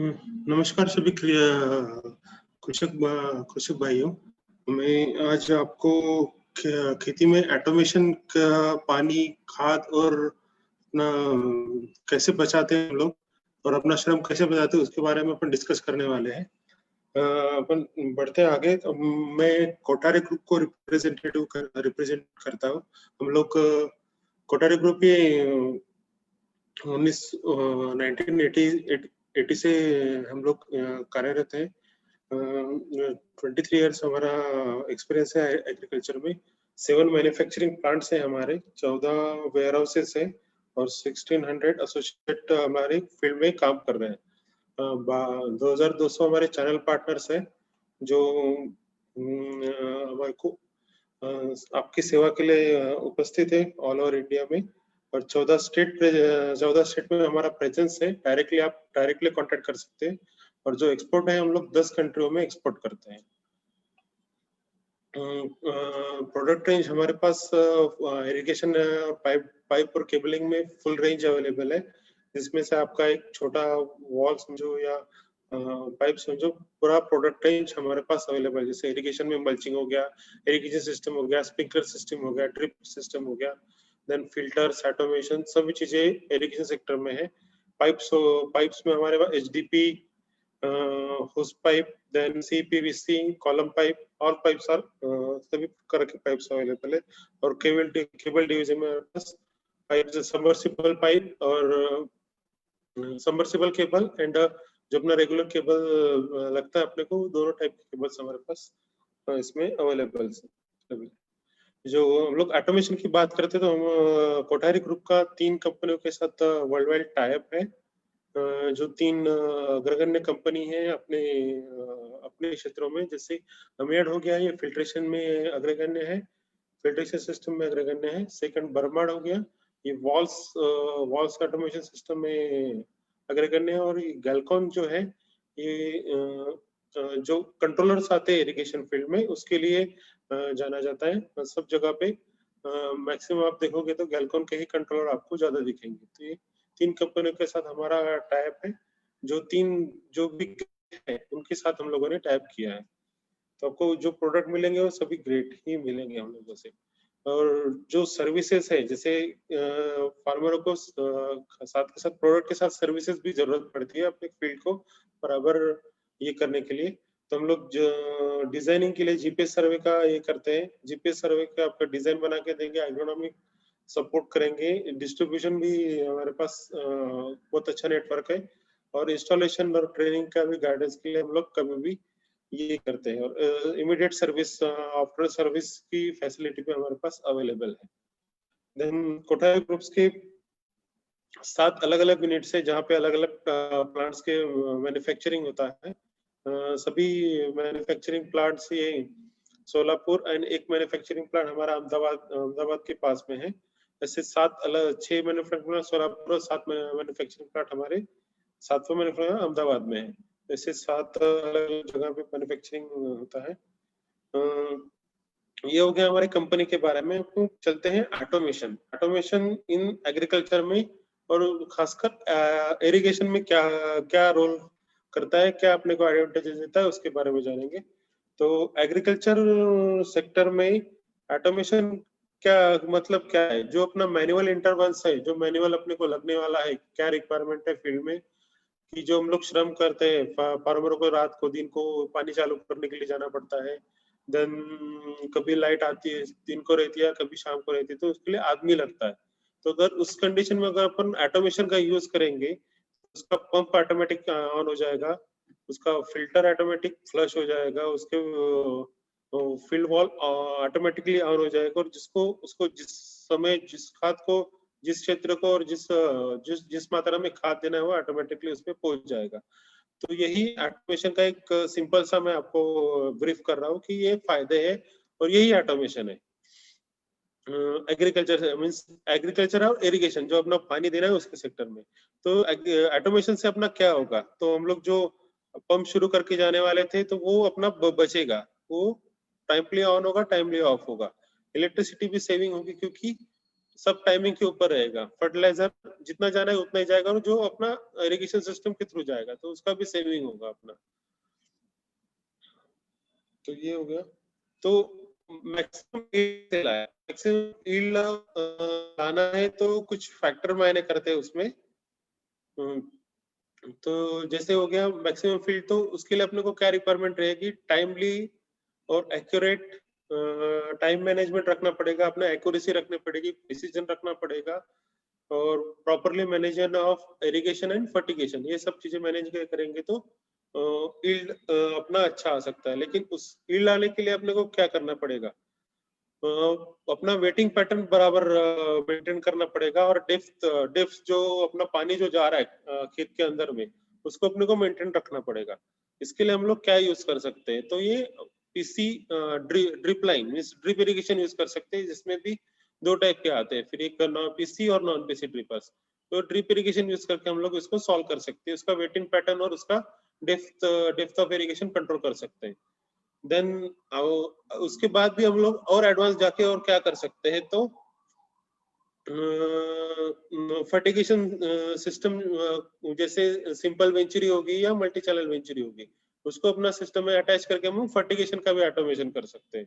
नमस्कार सभी कृषक भाइयों। मैं आज आपको खेती में ऑटोमेशन का पानी, खाद और अपना कैसे बचाते हैं हम लोग और अपना श्रम कैसे बचाते हैं उसके बारे में अपन डिस्कस करने वाले हैं। अपन बढ़ते हैं आगे। तो मैं कोठारी ग्रुप को रिप्रेजेंट करता हूँ। हम लोग कोठारी ग्रुप ये 1980 से हम लोग कार्यरत हैं। 23 ईयर्स हमारा एक्सपीरियंस है एग्रीकल्चर में। 7 मैन्युफैक्चरिंग प्लांट्स हैं हमारे, 14 वेयर हाउसेस हैं और 1600 एसोसिएट हमारे फील्ड में काम कर रहे हैं। 2200 हमारे चैनल पार्टनर्स हैं जो हमारे को आपकी सेवा के लिए उपस्थित है ऑल ओवर इंडिया में। और 14 स्टेट में हमारा प्रेजेंस है। आप डायरेक्टली कांटेक्ट कर सकते हैं। और जो एक्सपोर्ट है हम लोग 10 कंट्रियों में एक्सपोर्ट करते हैं। प्रोडक्ट रेंज हमारे पास इरिगेशन पाइप और केबलिंग में फुल रेंज अवेलेबल है, जिसमें से आपका एक छोटा वॉल समझो या पाइप समझो, पूरा प्रोडक्ट रेंज हमारे पास अवेलेबल है। जैसे इरिगेशन में मल्चिंग हो गया, इरिगेशन सिस्टम हो गया, स्प्रिंकलर सिस्टम हो गया, ड्रिप सिस्टम हो गया, देन फिल्टर्स, ऑटोमेशन, सभी चीजें इरिगेशन सेक्टर में है। पाइप्स में हमारे पास HDP, hose pipe, then CPVC, column pipe, all pipes are सभी प्रकार के पाइप्स अवेलेबल है। और केबल डिवीजन में हमारे पास पाइप, सबमर्सिबल पाइप और सबमर्सिबल केबल एंड जो अपना रेगुलर केबल लगता है अपने को, दोनों टाइप के केबल्स हमारे पास इसमें अवेलेबल है। जो हम लोग ऑटोमेशन की बात करते हैं तो हम कोठारी ग्रुप का 3 कंपनियों के साथ वर्ल्ड वाइड टाई अप है। जो 3 अग्रगण्य कंपनी है अपने क्षेत्रों में। जैसे अमेड हो गया, ये फिल्ट्रेशन में अग्रगण्य है, फिल्ट्रेशन सिस्टम में अग्रगण्य है। सेकंड बर्माड हो गया, ये वॉल्स ऑटोमेशन सिस्टम में अग्रगण्य है। और गैल्कॉन जो है ये जो कंट्रोलर्स आते हैं इरिगेशन फील्ड में उसके लिए जाना जाता है। सब जगह पे मैक्सिमम आप देखोगे तो गैल्कॉन के ही कंट्रोलर आपको ज्यादा दिखेंगे। तो ये 3 कंपनियों के साथ हमारा टाई अप है। जो भी है उनके साथ हम लोगों ने टाई अप किया है। तो आपको जो प्रोडक्ट मिलेंगे वो सभी ग्रेट ही मिलेंगे हम लोगों से। और जो सर्विसेज है, जैसे फार्मरों को साथ के साथ प्रोडक्ट के साथ सर्विसेज भी जरूरत पड़ती है अपने फील्ड को बराबर ये करने के लिए। तो हम लोग डिजाइनिंग के लिए जीपीएस सर्वे का ये करते हैं। जीपीएस सर्वे का आपका डिजाइन बना के देंगे, एग्रोनॉमिक सपोर्ट करेंगे, डिस्ट्रीब्यूशन भी हमारे पास बहुत अच्छा नेटवर्क है। और इंस्टॉलेशन और ट्रेनिंग का भी गाइडेंस के लिए हम लोग कभी भी ये करते हैं। और इमीडिएट सर्विस, आफ्टर सर्विस की फैसिलिटी भी हमारे पास अवेलेबल है। देन कोठारी ग्रुप्स के 7 अलग अलग यूनिट्स है जहाँ पे अलग अलग प्लांट्स के मैन्युफैक्चरिंग होता है। सभी मैन्युफैक्चरिंग प्लांट्स ये सोलापुर एंड एक मैन्युफैक्चरिंग प्लांट हमारा अहमदाबाद के पास में है। ऐसे 6 मैन्युफैक्चरिंग सोलापुर और 7 मैन्युफैक्चरिंग प्लांट हमारे 7वां मैन्युफैक्चरिंग अहमदाबाद में है। ऐसे 7 अलग जगह पे मैन्युफैक्चरिंग होता है। ये हो गया हमारी कंपनी के बारे में। चलते हैं ऑटोमेशन इन एग्रीकल्चर में और खासकर इरिगेशन में क्या क्या रोल करता है, क्या अपने को एडवांटेजेस देता है, उसके बारे में जानेंगे। तो एग्रीकल्चर सेक्टर में ऑटोमेशन क्या मतलब क्या है? जो अपना मैनुअल इंटरवेंस है, जो मैनुअल अपने को लगने वाला है, क्या रिक्वायरमेंट है फील्ड में कि जो हम लोग श्रम करते हैं, फार्मरों को रात को दिन को पानी चालू करने के लिए जाना पड़ता है। देन कभी लाइट आती है, दिन को रहती है, कभी शाम को रहती है, तो उसके लिए आदमी लगता है। तो अगर उस कंडीशन में अगर अपन ऑटोमेशन का यूज करेंगे, उसका पंप ऑटोमेटिक ऑन हो जाएगा, उसका फिल्टर ऑटोमेटिक फ्लश हो जाएगा, उसके फील्ड वॉल ऑटोमेटिकली ऑन हो जाएगा। और उसको जिस समय जिस खाद को, जिस क्षेत्र को और जिस मात्रा में खाद देना है वो ऑटोमेटिकली उसमें पहुंच जाएगा। तो यही ऑटोमेशन का एक सिंपल सा मैं आपको ब्रीफ कर रहा हूँ कि ये फायदे हैं और यही ऑटोमेशन है। एग्रीकल्चर मींस एग्रीकल्चर और इरिगेशन, जो अपना पानी देना है उसके सेक्टर में। तो ऑटोमेशन से अपना क्या होगा, तो हम लोग जो पंप शुरू करके जाने वाले थे तो वो अपना बचेगा, वो टाइमली ऑन होगा, टाइमली ऑफ होगा। इलेक्ट्रिसिटी भी सेविंग होगी क्योंकि सब टाइमिंग के ऊपर रहेगा। फर्टिलाइजर जितना जाना है उतना ही जाएगा और जो अपना इरिगेशन सिस्टम के थ्रू जाएगा तो उसका भी सेविंग होगा अपना। तो ये हो गया। तो मैक्सिमम यील्ड लाना है तो कुछ फैक्टर मायने करते हैं उसमें। तो जैसे हो गया मैक्सिमम फील्ड, तो उसके लिए अपने को क्या रिक्वायरमेंट रहेगी, टाइमली और एक्यूरेट टाइम मैनेजमेंट रखना पड़ेगा, अपना एक्यूरेसी रखनी पड़ेगी, प्रिसीजन रखना पड़ेगा और properly management of irrigation and fertigation, ये सब चीजें मैनेज करेंगे तो यील्ड अपना अच्छा आ सकता है। लेकिन उस यील्ड आने के लिए अपने को क्या करना पड़ेगा, अपना वेटिंग पैटर्न बराबर मेंटेन करना पड़ेगा और डेप्थ जो अपना पानी जो जा रहा है खेत के अंदर में उसको अपने को मेंटेन रखना पड़ेगा। इसके लिए हम लोग क्या यूज कर सकते हैं, तो ये PC drip line means drip irrigation use कर सकते हैं, जिसमें भी दो टाइप के आते हैं, फिर एक पीसी और नॉन पीसी ड्रिपर्स। तो ड्रिप इरिगेशन यूज करके हम लोग इसको सॉल्व कर सकते हैं, उसका वेटिंग पैटर्न और उसका डेप्थ ऑफ इरिगेशन कंट्रोल कर सकते हैं। देन उसके बाद भी हम लोग और एडवांस जाके और क्या कर सकते हैं, तो फर्टिगेशन सिस्टम जैसे सिंपल वेंचुरी होगी या मल्टी चैनल वेंचुरी होगी, उसको अपना सिस्टम में अटैच करके हम फर्टिगेशन का भी ऑटोमेशन कर सकते हैं।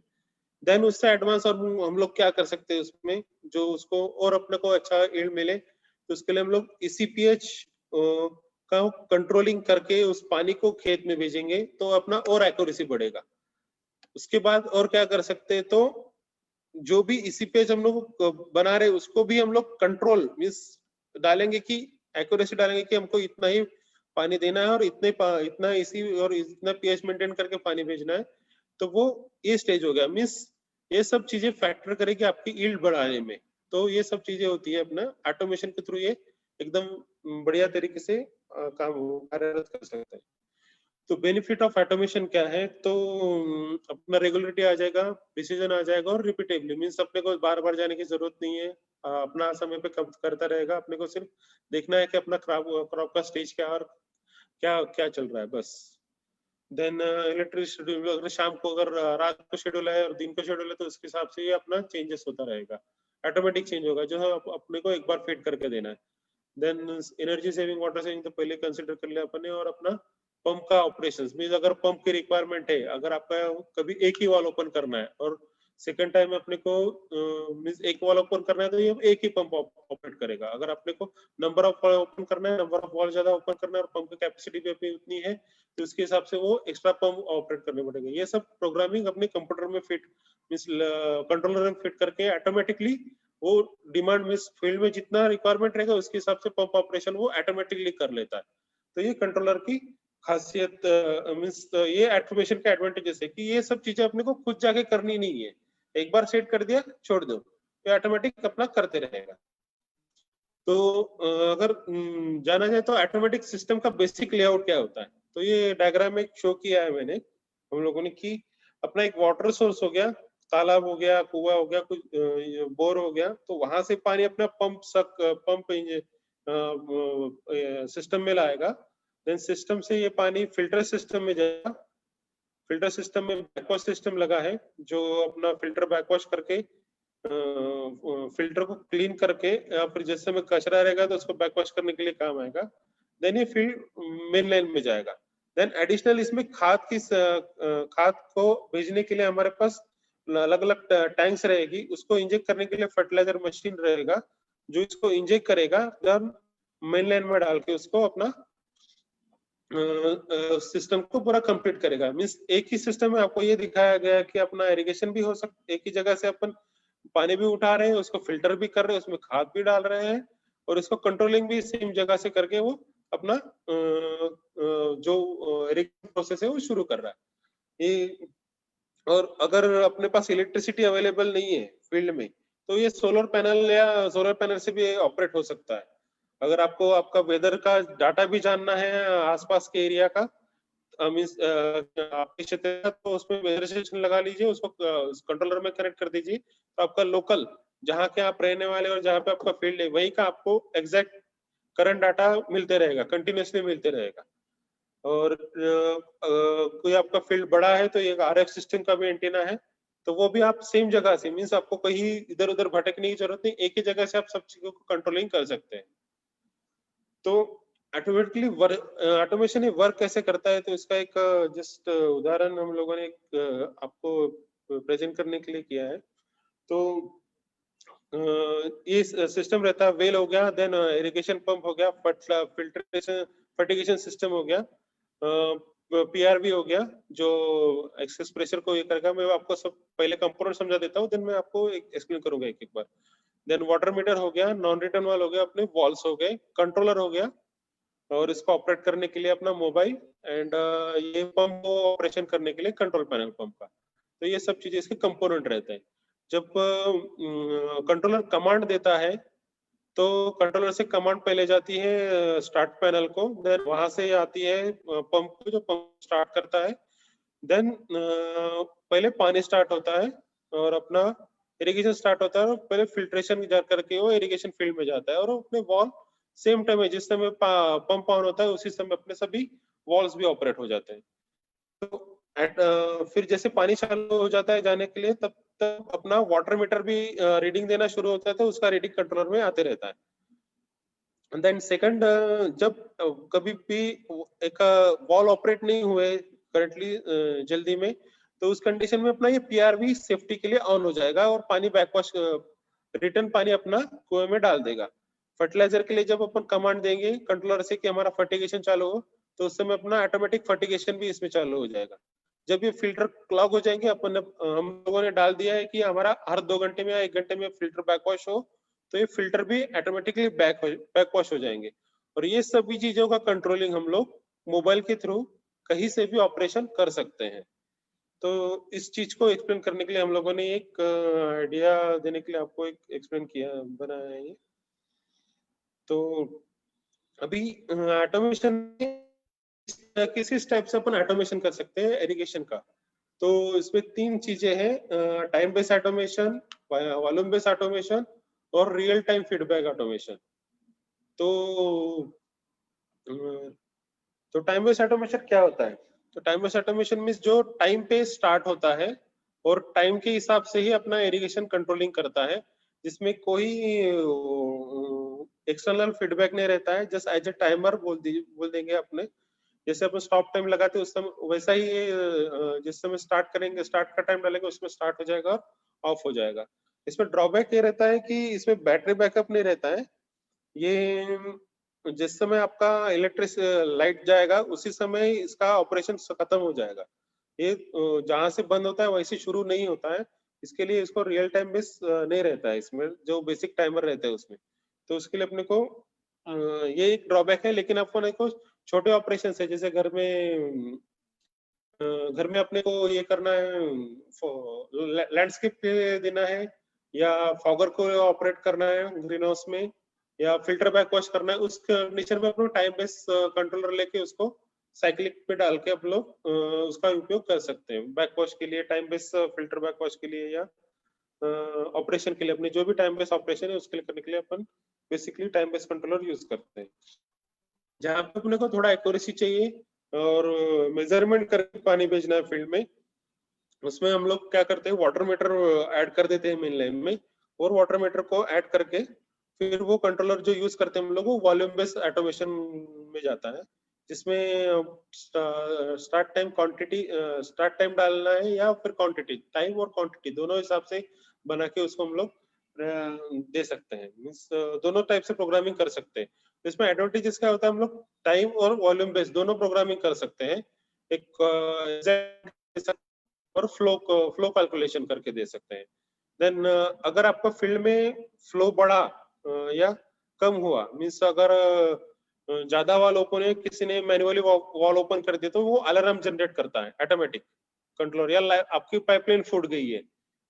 देन उससे एडवांस और हम लोग क्या कर सकते हैं उसमें, जो उसको और अपने को अच्छा यील्ड मिले, तो उसके लिए हम लोग ईसीपीएच का कंट्रोलिंग करके उस पानी को खेत में भेजेंगे तो अपना और एक्यूरेसी बढ़ेगा। उसके बाद और क्या कर सकते हैं, तो जो भी इसी पेज हम लोग बना रहे उसको भी हम लोग कंट्रोल मीन्स डालेंगे कि एक्यूरेसी डालेंगे कि हमको इतना ही पानी देना है और इतना इसी और इतना पीएच मेंटेन करके पानी भेजना है। तो वो ये स्टेज हो गया, मीन्स ये सब चीजें फैक्टर करेगी आपकी यील्ड बढ़ाने में। तो ये सब चीजें होती है अपना ऑटोमेशन के थ्रू, ये एकदम बढ़िया तरीके से काम कार्यरत कर सकते हैं। तो बेनिफिट ऑफ ऑटोमेशन क्या है, तो अपना रेगुलरिटी आ जाएगा, प्रिसीजन आ जाएगा और रिपीटेबली मींस अपने को बार बार जाने की जरूरत नहीं है, अपना समय पे करता रहेगा। अपने को सिर्फ देखना है कि अपना क्रॉप का स्टेज क्या और क्या क्या चल रहा है बस। देन इलेक्ट्रिक शेड्यूल, अगर शाम को अगर रात को शेड्यूल है और दिन को शेड्यूल है तो उसके हिसाब से ये अपना चेंजेस होता रहेगा, ऑटोमेटिक चेंज होगा जो है अपने को एक बार फिट करके देना है। Then energy saving, water saving तो पहले कंसिडर कर लिया अपने, और अपना पंप का ऑपरेशन मीन अगर पंप की रिक्वायरमेंट है, अगर आपका कभी एक ही वाल ओपन करना है और सेकंड टाइम अपने को मींस एक वाल ओपन करना है तो ये एक ही पंप ऑपरेट करेगा। अगर अपने को नंबर ऑफ वाल ओपन करना है, नंबर ऑफ वाल ज्यादा ओपन करना है और पंप की कैपेसिटी भी अपनी उतनी है, तो उसके हिसाब से वो एक्स्ट्रा पंप ऑपरेट करने पड़ेगा। ये सब प्रोग्रामिंग अपने कंप्यूटर में फिट मींस कंट्रोलर में फिट करके ऑटोमेटिकली वो डिमांड मींस फील्ड में जितना रिक्वायरमेंट रहेगा उसके हिसाब से पंप ऑपरेशन वो ऑटोमेटिकली कर लेता है। तो ये कंट्रोलर की खासियत मींस ये ऑटोमेशन का एडवांटेजेस है कि ये सब चीजें अपने को खुद जाके करनी नहीं है, एक बार सेट कर दिया छोड़ दो, ये ऑटोमेटिक अपना करते रहेगा। तो अगर जाना जाए तो ऑटोमेटिक सिस्टम का बेसिक लेआउट क्या होता है, तो ये डायग्राम में शो किया है मैंने हम लोगों ने कि अपना एक वाटर सोर्स हो गया, तालाब हो गया, कुआं हो गया, कुछ बोर हो गया, तो वहां से पानी अपना पंप सिस्टम में लाएगा। देन सिस्टम से ये पानी फिल्टर सिस्टम में जाएगा, फिल्टर सिस्टम में बैकवॉश सिस्टम लगा है जो अपना फिल्टर बैकवॉश करके फिल्टर को क्लीन करके या फिर जिस समय कचरा रहेगा तो उसको बैकवॉश करने के लिए काम आएगा। देन ये फील्ड मेन लाइन में जाएगा। देन एडिशनल इसमें खाद को भेजने के लिए हमारे पास अलग अलग टैंक्स रहेगी, उसको इंजेक्ट करने के लिए फर्टिलाइजर मशीन रहेगा जो इसको इंजेक्ट करेगा, देन मेन लाइन में डाल के उसको अपना सिस्टम को पूरा कंप्लीट करेगा। मींस एक ही सिस्टम में आपको ये दिखाया गया कि अपना इरिगेशन भी हो सकता, एक ही जगह से अपन पानी भी उठा रहे हैं, उसको फिल्टर भी कर रहे हैं, उसमें खाद भी डाल रहे हैं और इसको कंट्रोलिंग भी सेम जगह से करके वो अपना जो इरिगेशन प्रोसेस है वो शुरू कर रहा है। ये और अगर अपने पास इलेक्ट्रिसिटी अवेलेबल नहीं है फील्ड में तो ये सोलर पैनल से भी ऑपरेट हो सकता है। अगर आपको आपका वेदर का डाटा भी जानना है आसपास के एरिया का मीन्स आपके क्षेत्र का, तो उसमें वेदर स्टेशन लगा लीजिए, उसको कंट्रोलर में कनेक्ट कर दीजिए, तो आपका लोकल जहाँ के आप रहने वाले और जहाँ पे आपका फील्ड है वही का आपको एग्जैक्ट करंट डाटा मिलते रहेगा, कंटिन्यूसली मिलते रहेगा। और कोई आपका फील्ड बड़ा है तो एक आरएफ सिस्टम का भी एंटीना है तो वो भी आप सेम जगह से, मीन्स आपको कहीं इधर-उधर भटकने की जरूरत नहीं, एक ही जगह से आप सब चीज़ों को कंट्रोलिंग कर सकते हैं। तो ऑटोमेटिकली ऑटोमेशन ये वर्क कैसे करता है, तो इसका एक जस्ट उदाहरण हम लोगों ने एक आपको प्रेजेंट करने के लिए किया है। तो ये सिस्टम रहता है, वेल हो गया, देन इरिगेशन पंप हो गया, फिल्ट्रेशन फर्टिगेशन सिस्टम हो गया, पीआरवी हो गया, जो एक्सेस प्रेशर को ये करेगा। मैं आपको सब पहले कंपोनेंट समझा देता हूँ, देन मैं आपको एक्सप्लेन करूंगा एक एक बार। देन वाटर मीटर हो गया, नॉन रिटर्न वाल हो गया, अपने वॉल्स हो गए, कंट्रोलर हो गया, और इसको ऑपरेट करने के लिए अपना मोबाइल, एंड ये पंप को ऑपरेशन करने के लिए कंट्रोल पैनल पंप का। तो ये सब चीजें इसके कंपोनेंट रहते हैं। जब कंट्रोलर कमांड देता है, तो कंट्रोलर से कमांड पहले जाती है स्टार्ट पैनल को, देन वहां से आती है पंप को, जो पंप स्टार्ट करता है। देन पहले पानी स्टार्ट होता है और अपना इरिगेशन स्टार्ट होता है, और पहले फिल्ट्रेशन जा करके वो इरिगेशन फील्ड में जाता है, और अपने वॉल सेम टाइम में जिस समय पंप ऑन होता है उसी समय अपने सभी वॉल्स भी ऑपरेट हो जाते हैं। तो फिर जैसे पानी चालू हो जाता है जाने के लिए, तब तक अपना वाटर मीटर भी रीडिंग देना शुरू होता है, तो उसका रीडिंग कंट्रोलर में आते रहता है। देन सेकंड, जब कभी भी एक वॉल ऑपरेट नहीं हुए करंटली जल्दी में, तो उस कंडीशन में अपना ये पीआरवी सेफ्टी के लिए ऑन हो जाएगा, और पानी बैकवॉश रिटर्न पानी अपना कुएं में डाल देगा। फर्टिलाइजर के लिए जब अपन कमांड देंगे कंट्रोलर से कि हमारा फर्टिगेशन चालू हो, तो उस समय अपना ऑटोमेटिक फर्टिगेशन भी इसमें चालू हो जाएगा। जब ये फिल्टर क्लॉग हो जाएंगे, हम लोगों ने डाल दिया है कि हमारा हर 2 घंटे में या 1 घंटे में फिल्टर बैकवॉश हो, तो ये फिल्टर भी ऑटोमेटिकली बैकवॉश हो जाएंगे। और ये सभी चीजों का कंट्रोलिंग हम लोग मोबाइल के थ्रू कहीं से भी ऑपरेशन कर सकते हैं। तो इस चीज को एक्सप्लेन करने के लिए हम लोगों ने एक आइडिया देने के लिए आपको एक एक्सप्लेन किया बनाया है ये। तो अभी ऑटोमेशन किस किस टाइप से अपन ऑटोमेशन कर सकते हैं इरिगेशन का। तो इसमें 3 चीजें हैं, time based automation, volume based automation, और रियल टाइम फीडबैक ऑटोमेशन। तो तो टाइम बेस्ड ऑटोमेशन क्या होता है? तो टाइम बेस्ड ऑटोमेशन मीन्स जो टाइम पे स्टार्ट होता है और टाइम के हिसाब से ही अपना इरिगेशन कंट्रोलिंग करता है, जिसमें कोई एक्सटर्नल फीडबैक नहीं रहता है। जस्ट एज ए टाइमर बोल देंगे अपने, जैसे अपन स्टॉप टाइम लगाते हैं उस समय वैसा ही ये जिस समय स्टार्ट करेंगे, स्टार्ट का टाइम डालेंगे, उसमें स्टार्ट हो जाएगा और ऑफ हो जाएगा। इसमें ड्रॉबैक ये रहता है कि इसमें बैटरी बैकअप नहीं रहता है। ये जिस समय आपका इलेक्ट्रिक लाइट जाएगा उसी समय इसका ऑपरेशन खत्म हो जाएगा। ये जहां से बंद होता है वैसे शुरू नहीं होता है। इसके लिए इसको रियल टाइम बेस नहीं रहता है, इसमें जो बेसिक टाइमर रहता है उसमें। तो उसके लिए अपने को ये एक ड्रॉबैक है। लेकिन अपन को छोटे ऑपरेशन है, जैसे घर में अपने को ये करना है, लैंडस्केप पे देना है, या फॉगर को ऑपरेट करना है ग्रीन हाउस में, या फिल्टर बैक वॉश करना है, उस कंडीशन में अपने टाइम बेस कंट्रोलर लेके उसको साइक्लिक पे डाल के आप लोग उसका उपयोग कर सकते हैं बैक वॉश के लिए, time base filter back wash के लिए, या ऑपरेशन के लिए अपने जो भी टाइम बेस ऑपरेशन है उसके लिए करने के लिए अपन basically time base controller use करते हैं। जहाँ पे अपने को थोड़ा एक्यूरेसी चाहिए और मेजरमेंट करके पानी भेजना है फील्ड में, उसमें हम लोग क्या करते हैं, वाटर मीटर ऐड कर देते हैं मेन लाइन में, और वाटर मीटर को ऐड करके फिर वो कंट्रोलर जो यूज करते हैं हम लोग वो वॉल्यूम बेस्ड ऑटोमेशन में जाता है, जिसमें start time quantity start time डालना है, या फिर क्वांटिटी, टाइम और क्वांटिटी दोनों हिसाब से बना के उसको हम लोग दे सकते हैं। मीन्स दोनों टाइप से प्रोग्रामिंग कर सकते हैं। इसमें एडवांटेजेस क्या होता है, हम लोग टाइम और वॉल्यूम बेस्ड दोनों प्रोग्रामिंग कर सकते हैं। एक और फ्लो कैलकुलेशन करके दे सकते हैं। देन अगर आपका फील्ड में फ्लो बढ़ा या कम हुआ, मीन्स अगर ज्यादा वॉल ओपन है, किसी ने मैन्युअली वॉल ओपन कर दिया, तो वो अलार्म जनरेट करता है ऑटोमेटिक कंट्रोलर, या आपकी पाइपलाइन फूट गई है,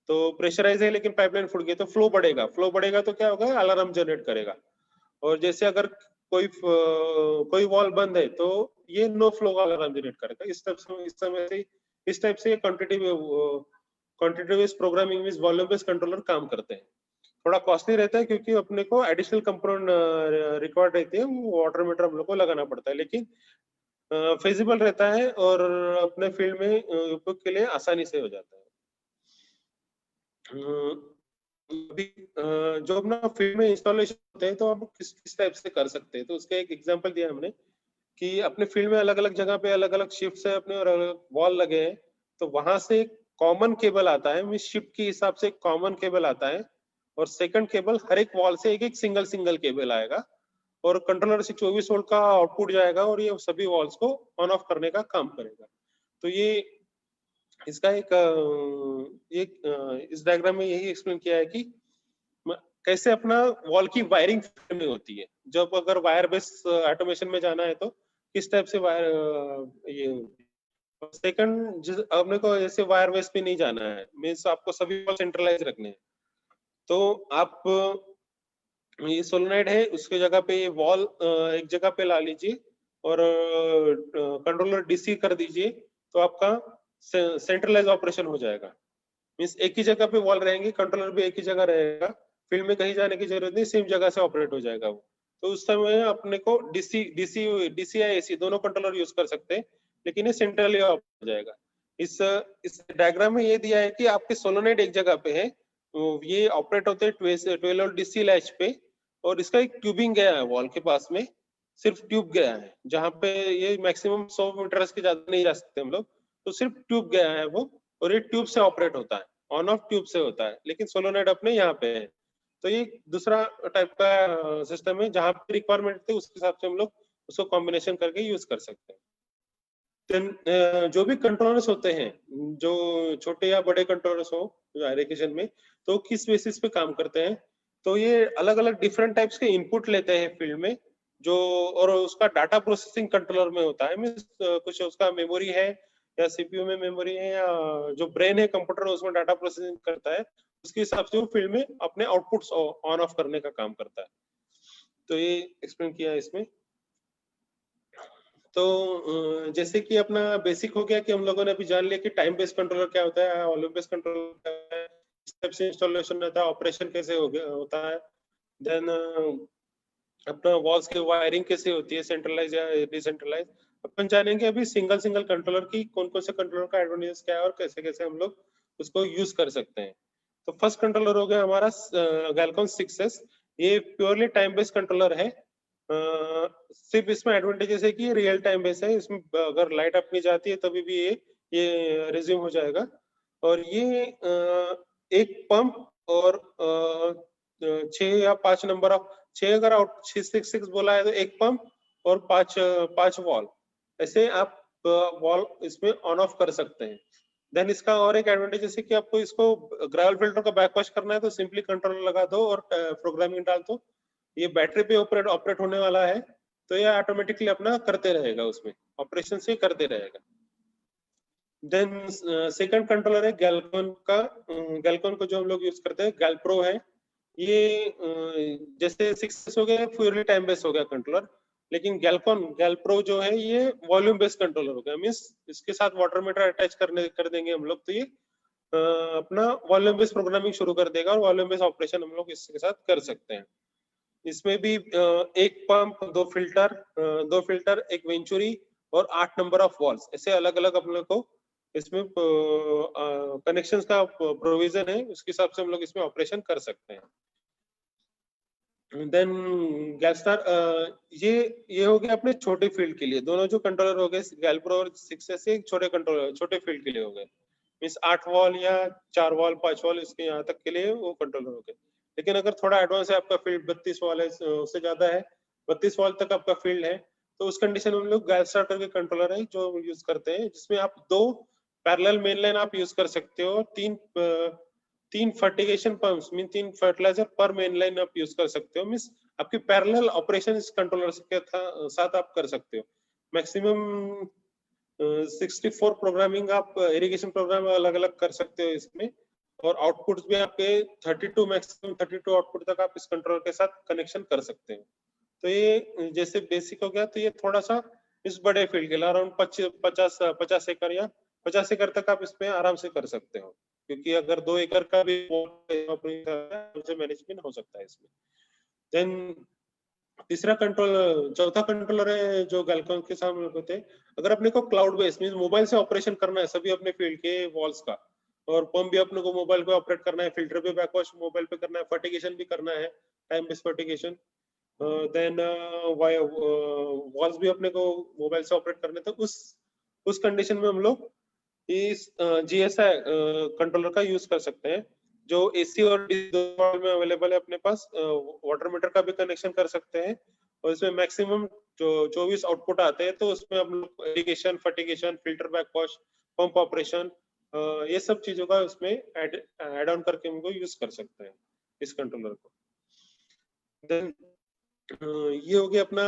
तो प्रेशराइज है लेकिन पाइपलाइन फूट गई, तो फ्लो बढ़ेगा तो क्या होगा, अलार्म जनरेट करेगा। और जैसे अगर कोई वॉल बंद है तो ये नो फ्लो का अलार्म जनरेट करेगा। इस टाइप से क्वांटिटी बेस्ड प्रोग्रामिंग में वॉल्यूम बेस्ड कंट्रोलर काम करते हैं। थोड़ा कॉस्टली रहता है क्योंकि अपने को एडिशनल कंपोनेंट रिक्वायर्ड रहती है, वो वाटर मीटर हम लोग को लगाना पड़ता है, लेकिन फिजिबल रहता है और अपने फील्ड में उपयोग के लिए आसानी से हो जाता है। अभी जो अपना फील्ड में इंस्टॉलेशन होते हैं तो आप किस किस टाइप से कर सकते हैं, तो उसका एक एग्जांपल दिया हमने कि अपने फील्ड में अलग अलग जगह पे अलग अलग शिफ्ट है अपने और अलग अलग वॉल लगे हैं, तो वहां से कॉमन केबल आता है, मीन शिफ्ट के हिसाब से कॉमन केबल आता है, और सेकंड केबल हर एक वॉल से एक एक सिंगल सिंगल केबल आएगा, और कंट्रोलर से 24 वोल्ट का आउटपुट जाएगा और ये सभी वॉल्स को ऑन ऑफ करने का काम करेगा। तो ये इसका इस डायग्राम में यही एक्सप्लेन किया है कि कैसे अपना वॉल की वायरिंग में होती है, जब अगर वायर बेस ऑटोमेशन में जाना है तो किस टाइप से वायर ये सेकंड अपने को ऐसे वायर बेस पे नहीं जाना है, मीन्स आपको सभी वॉल सेंट्रलाइज रखने हैं, तो आप ये सोलोनाइड है उसके जगह पे ये वॉल एक जगह पे ला लीजिए और कंट्रोलर डीसी कर दीजिए, तो आपका सेंट्रलाइज ऑपरेशन हो जाएगा। मीन्स एक ही जगह पे वॉल रहेंगे, कंट्रोलर भी एक ही जगह रहेगा, फील्ड में कहीं जाने की जरूरत नहीं, सेम जगह से ऑपरेट हो जाएगा वो। तो उस समय अपने को डीसी डीसी डीसी या एसी दोनों कंट्रोलर यूज कर सकते हैं, लेकिन ये सेंट्रली ऑफ हो जाएगा। इस डायग्राम में ये दिया है कि आपके सोलोनाइड एक जगह पे है, ये ऑपरेट होते हैं 12 डीसी लैच पे, और इसका एक ट्यूबिंग गया है वॉल के पास में, सिर्फ ट्यूब गया है, जहाँ पे ये मैक्सिमम 100 मीटर के ज्यादा नहीं जा सकते हम लोग, तो सिर्फ ट्यूब गया है वो, और ये ट्यूब से ऑपरेट होता है, ऑन ऑफ ट्यूब से होता है, लेकिन सोलोनाइड अपने यहाँ पे है। तो ये दूसरा टाइप का सिस्टम है, जहाँ पे रिक्वायरमेंट थे उस हिसाब से हम लोग उसको कॉम्बिनेशन करके यूज कर सकते हैं। जो भी कंट्रोलर्स होते हैं, जो छोटे या बड़े कंट्रोलर्स हो एप्लीकेशन में, तो किस बेसिस पे काम करते हैं, तो ये अलग अलग डिफरेंट टाइप्स के इनपुट लेते हैं फील्ड में, जो और उसका डाटा प्रोसेसिंग कंट्रोलर में होता है, मीन्स कुछ उसका मेमोरी है या सीपीयू में मेमोरी है या जो ब्रेन है कंप्यूटर उसमें डाटा प्रोसेसिंग करता है, उसके हिसाब से वो फील्ड में अपने आउटपुट्स ऑन ऑफ करने का काम करता है। तो ये एक्सप्लेन किया है इसमें। तो जैसे कि अपना बेसिक हो गया कि हम लोगों ने अभी जान लिया कि टाइम बेस्ड कंट्रोलर क्या होता है, वॉल्यूम बेस्ड कंट्रोलर क्या है, स्टेप से इंस्टॉलेशन रहता है, ऑपरेशन कैसे होता है, देन अपना वॉल्स की वायरिंग कैसे होती है, सेंट्रलाइज या डिसेंट्रलाइज। अपन जानेंगे अभी सिंगल सिंगल कंट्रोलर की कौन कौन से कंट्रोलर का एडवांटेज क्या है और कैसे कैसे हम लोग उसको यूज कर सकते हैं। तो फर्स्ट कंट्रोलर हो गया हमारा गैलकॉन 6S। ये प्योरली टाइम बेस्ड कंट्रोलर है। सिर्फ इसमें एडवांटेजेस है कि ये रियल टाइम बेस है, इसमें अगर लाइट अपनी जाती है तभी भी ये रिज्यूम हो जाएगा। और ये एक पंप और 6 या 5 नंबर ऑफ 6 अगर आउट 666 बोला है तो एक पंप और 5 वॉल, ऐसे आप वॉल इसमें ऑन ऑफ कर सकते हैं। देन इसका और एक एडवांटेज जैसे कि आपको इसको ग्रेवल फिल्टर का बैकवॉश करना है तो सिंपली कंट्रोलर लगा दो और प्रोग्रामिंग डाल दो, ये बैटरी पे ऑपरेट होने वाला है, तो ये ऑटोमेटिकली अपना करते रहेगा, उसमें ऑपरेशन से करते रहेगा। देन सेकंड कंट्रोलर है गैलकॉन का। गैलकॉन को जो हम लोग यूज करते हैं गैलप्रो है। ये जैसे 6 हो गया प्योरली टाइम बेस्ड हो गया कंट्रोलर, लेकिन गैलप्रो जो है ये वॉल्यूम बेस्ड कंट्रोलर हो गया, मीन्स इसके साथ वाटर मीटर अटैच कर देंगे हम लोग, तो ये अपना वॉल्यूम बेस्ड प्रोग्रामिंग शुरू कर देगा और वॉल्यूम बेस्ड ऑपरेशन हम लोग इसके साथ कर सकते हैं। इसमें भी एक पंप, 2 फिल्टर, एक वेंचुरी और 8 नंबर ऑफ वॉल्स, ऐसे अलग अलग हम लोग को इसमें कनेक्शंस का प्रोविजन है, उसके हिसाब से हम लोग इसमें ऑपरेशन कर सकते हैं। देन गैलस्टार, ये हो गया अपने छोटे फील्ड के लिए, दोनों जो कंट्रोलर हो गए गैलप्रो और 6S से छोटे कंट्रोलर छोटे फील्ड के लिए हो गए, मीन्स 8 वॉल या 4 वॉल 5 वॉल इसके यहाँ तक के लिए वो कंट्रोलर हो गए। लेकिन अगर थोड़ा एडवांस है आपका फील्ड 32 वॉल है, उससे ज्यादा है, 32 वॉल तक आपका फील्ड है, तो उस कंडीशन में हम लोग गैलस्टार करके कंट्रोलर है जो यूज करते हैं, जिसमें आप 2 पैरेलल मेन लाइन आप यूज कर सकते हो, 3 फर्टिगेशन पंप्स मीन 3 फर्टिलाइजर पर मेन लाइन आप यूज कर सकते हो, मीन्स आपकी पैरेलल ऑपरेशन इस कंट्रोलर के साथ आप कर सकते हो। मैक्सिमम 64 प्रोग्रामिंग आप इरिगेशन प्रोग्राम अलग अलग कर सकते हो इसमें, और आउटपुट भी आपके 32 मैक्सिमम 32 आउटपुट तक आप इस कंट्रोलर के साथ कनेक्शन कर सकते हो। तो ये जैसे बेसिक हो गया, तो ये थोड़ा सा इस बड़े फील्ड के लिए अराउंड 50 एकड़ या 50 एकड़ तक आप इसमें आराम से कर सकते हो, क्योंकि अगर 2 एकड़ का भी मैनेजमेंट हो सकता है इसमें। देन चौथा कंट्रोलर है जो गैलकॉन के सामने होते हैं। अगर अपने को क्लाउड बेस्ड मीन मोबाइल से ऑपरेशन करना है सभी अपने फील्ड के वॉल्स का, और पंप भी अपने को मोबाइल पे ऑपरेट करना है, फिल्टर भी बैकवॉश मोबाइल पे करना है, फर्टिगेशन भी करना है, time based fertigation, then valves भी अपने को मोबाइल से ऑपरेट करने, तो उस कंडीशन में हम लोग इस GSI कंट्रोलर का यूज कर सकते हैं, जो AC और DC में अवेलेबल है अपने पास। वाटर मीटर का भी कनेक्शन कर सकते हैं, और इसमें मैक्सिमम जो 24 आउटपुट आते हैं, तो उसमें हम लोग irrigation, fertigation, filter backwash, pump operation, ये सब चीजों का उसमें ऐड ऑन करके हमको यूज कर सकते हैं इस कंट्रोलर को। देन ये हो गया अपना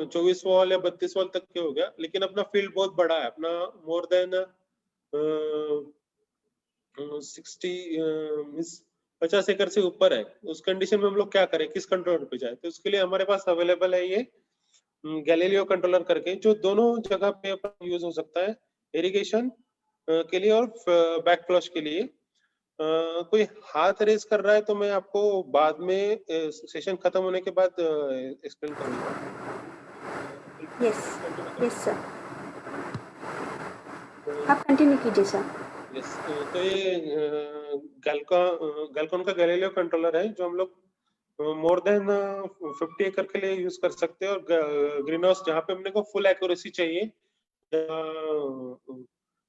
24 वॉल या 32 वॉल तक के हो गया, लेकिन अपना फील्ड बहुत बड़ा है अपना, मोर देन 60 50 एकड़ से ऊपर है। उस कंडीशन में हम लोग क्या करें, किस कंट्रोलर पे जाए? तो उसके लिए हमारे पास अवेलेबल है ये गैलीलियो कंट्रोलर करके, जो दोनों जगह पे अपना यूज हो सकता है, इरिगेशन के लिए और बैक फ्लश के लिए। कोई हाथ रेस कर रहा है तो मैं आपको बाद में सेशन खत्म होने के बाद एक्सप्लेन करूंगा। यस सर, आप कंटिन्यू कीजिए सर। यस, तो ये गैलकॉन का गैलीलियो कंट्रोलर है, जो हम लोग मोर देन 50 एकड़ के लिए यूज कर सकते हैं। और ग्रीन हाउस जहाँ पे अपने को फुल एक्यूरेसी चाहिए,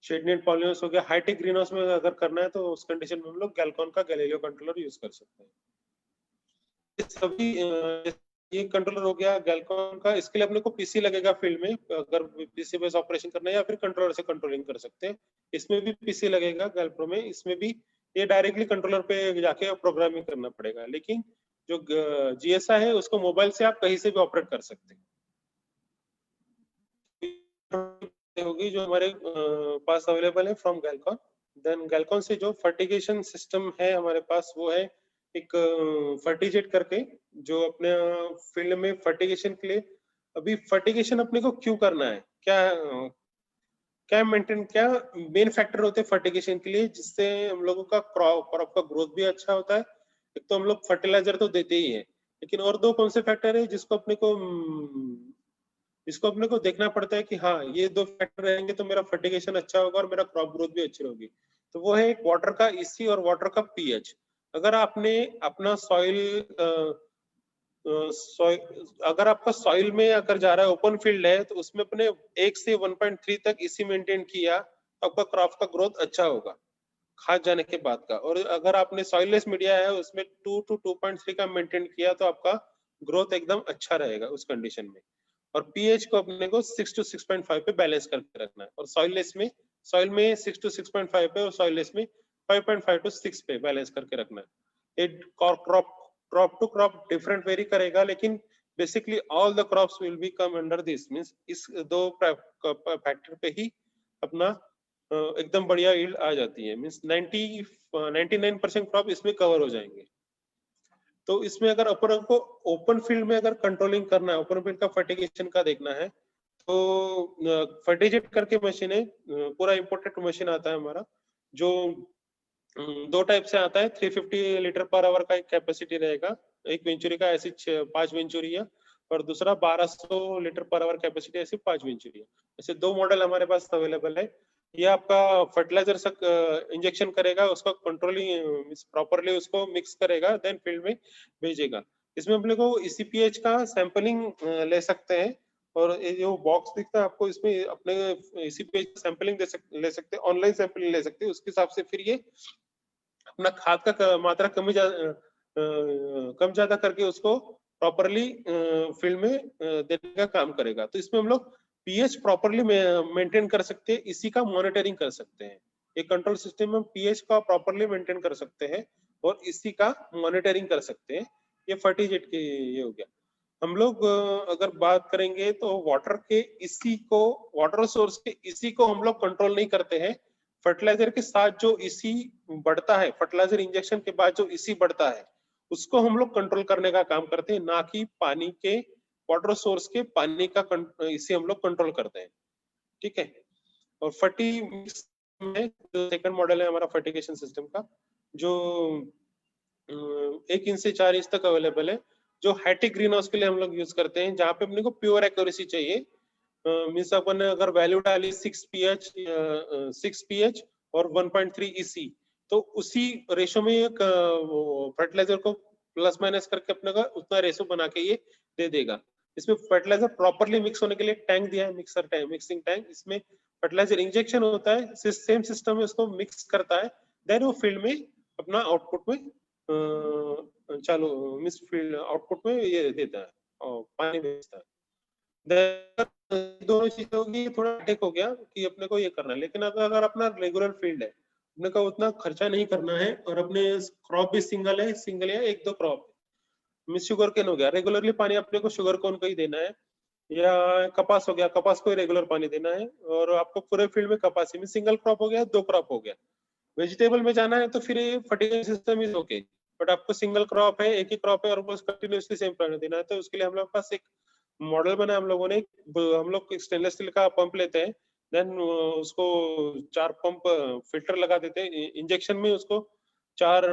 शेड नेट पॉलीहाउस हो गया, हाईटेक ग्रीन हाउस में अगर करना है, तो उस कंडीशन में हम लोग गैलकॉन का गैलीलियो कंट्रोलर यूज कर सकते हैं। सभी ये कंट्रोलर हो गया गैलकॉन का। इसके लिए अपने को पीसी लगेगा फील्ड में, अगर पीसी बेस ऑपरेशन करना है, या फिर कंट्रोलर से कंट्रोलिंग कर सकते हैं। इसमें भी पीसी लगेगा गैलप्रो में, इसमें भी ये डायरेक्टली कंट्रोलर पे जाके प्रोग्रामिंग करना पड़ेगा। लेकिन जो GSI है, उसको मोबाइल से आप कहीं से भी ऑपरेट कर सकते हैं। होगी जो हमारे पास अवेलेबल है फ्रॉम गैलकॉन। देन गैलकॉन से जो फर्टिगेशन सिस्टम है हमारे पास, वो है एक फर्टिजेट करके, जो अपने फील्ड में फर्टिगेशन के लिए। अभी फर्टिगेशन अपने को क्यों करना है, क्या मेन फैक्टर होते हैं फर्टिगेशन के लिए, जिससे हम लोगों का क्रॉप का ग्रोथ भी अच्छा होता है। एक तो हम लोग फर्टिलाइजर तो देते ही है, लेकिन और दो कौन से फैक्टर है जिसको अपने को देखना पड़ता है कि हाँ, ये दो फैक्टर रहेंगे तो मेरा फर्टिगेशन अच्छा होगा और मेरा क्रॉप ग्रोथ भी अच्छी होगी। तो वो है एक वाटर का EC और वाटर का pH। अगर आपने अपना अगर आपका सॉइल में अगर जा रहा है, ओपन फील्ड है, तो उसमें अपने 1 से 1.3 तक EC मेंटेन किया, तो आपका क्रॉप का ग्रोथ अच्छा होगा खाद जाने के बाद का। और अगर आपने सॉइललेस मीडिया है, उसमें 2 to 2.3 का मेंटेन किया, तो आपका ग्रोथ एकदम अच्छा रहेगा उस कंडीशन में। और pH को अपने को 6 to 6.5 पे बैलेंस करके रखना है। और सॉइल में 6 to 6.5 पे, और सॉइललेस में 5.5 to 6 पे बैलेंस करके रखना है। ये crop to crop different vary करेगा, लेकिन basically all the crops will be come under this, means इस दो फैक्टर पे ही अपना एकदम बढ़िया यील्ड आ जाती है। मींस 99% क्रॉप इसमें कवर हो जाएंगे। तो इसमें अगर अपन को ओपन फील्ड में अगर कंट्रोलिंग करना है, ओपन फील्ड का फर्टिगेशन का देखना है, तो फर्टिजेट करके मशीन है, पूरा इंपोर्टेड मशीन आता है हमारा, जो 2 टाइप से आता है। 350 लीटर पर आवर का एक कैपेसिटी रहेगा, एक वेंचुरी का, ऐसी 5 वेंचुरिया, और दूसरा 1200 लीटर पर आवर कैपेसिटी, ऐसी 5 वेंचुरिया। ऐसे 2 मॉडल हमारे पास अवेलेबल है। ये आपका फर्टिलाइजर से इंजेक्शन करेगा, उसका कंट्रोलिंग प्रॉपरली उसको मिक्स करेगा, देन फील्ड में भेजेगा। इसमें अपने को ECPH का सैंपलिंग ले सकते हैं, और ये जो बॉक्स दिखता है आपको, इसमें अपने ECPH सैंपलिंग ले सकते हैं, ऑनलाइन सैंपलिंग ले सकते हैं। उसके हिसाब से फिर ये अपना खाद का मात्रा कम ज्यादा करके उसको प्रॉपरली फील्ड में देने का काम करेगा। तो इसमें हम लोग pH प्रॉपरली मेंटेन कर सकते हैं, इसी का मॉनिटरिंग कर सकते हैं। एक कंट्रोल सिस्टम में pH का प्रॉपरली मेंटेन कर सकते हैं और इसी का मॉनिटरिंग कर सकते हैं। ये फर्टिजेट के ये हो गया। हम लोग अगर बात करेंगे तो वाटर सोर्स के इसी को हम लोग कंट्रोल नहीं करते हैं। फर्टिलाइजर के साथ जो इसी बढ़ता है, फर्टिलाइजर इंजेक्शन के बाद जो इसी बढ़ता है, उसको हम लोग कंट्रोल करने का काम करते हैं, ना कि पानी के वाटर सोर्स के पानी का इसी हम लोग कंट्रोल करते हैं। ठीक है। और फर्टी मिक्स में जो सेकंड मॉडल है हमारा फर्टिगेशन सिस्टम का, जो 1 इंच से 4 इंच तक अवेलेबल है, जो हाईटेक ग्रीन हाउस के लिए हम लोग यूज करते हैं, जहाँ पे अपने को प्योर एक्यूरेसी चाहिए। मीन्स अपन ने अगर वैल्यू डाली 6 pH और 1.3 EC, तो उसी रेशो में एक फर्टिलाइजर को प्लस माइनस करके अपने का उतना रेशो बना के ये दे देगा। इसमें फर्टिलाइजर प्रॉपर्ली मिक्स होने के लिए टैंक दिया है, मिक्सर टैंक, मिक्सिंग टैंक। इसमें फर्टिलाइजर इंजेक्शन होता है, सेम सिस्टम में उसको मिक्स करता है, देन वो फील्ड में अपना आउटपुट में चालू मिस फील्ड आउटपुट में ये देता है और पानी भेजता है। दोनों चीजें होगी, थोड़ा टेक हो गया कि अपने को ये करना है। लेकिन अगर अपना रेगुलर फील्ड है, अपने को उतना खर्चा नहीं करना है और अपने क्रॉप भी सिंगल है, सिंगल या एक दो क्रॉप मिस शुगर केन हो गया, रेगुलरली पानी अपने को शुगर कोन को ही देना है, या कपास हो गया, कपास को रेगुलर पानी देना है, और आपको पूरे फील्ड में कपास में सिंगल क्रॉप हो गया, दो क्रॉप हो गया। वेजिटेबल में जाना है तो फिर fertilizer system is okay, but आपको सिंगल क्रॉप है, एक ही क्रॉप है और बस कंटिन्यूअसली सेम पानी देना है, तो उसके लिए हम लोग पास एक मॉडल बना हम लोगों ने। हम लोग स्टेनलेस स्टील का पंप लेते हैं, देन उसको 4 पंप फिल्टर लगा देते हैं, इंजेक्शन में उसको 4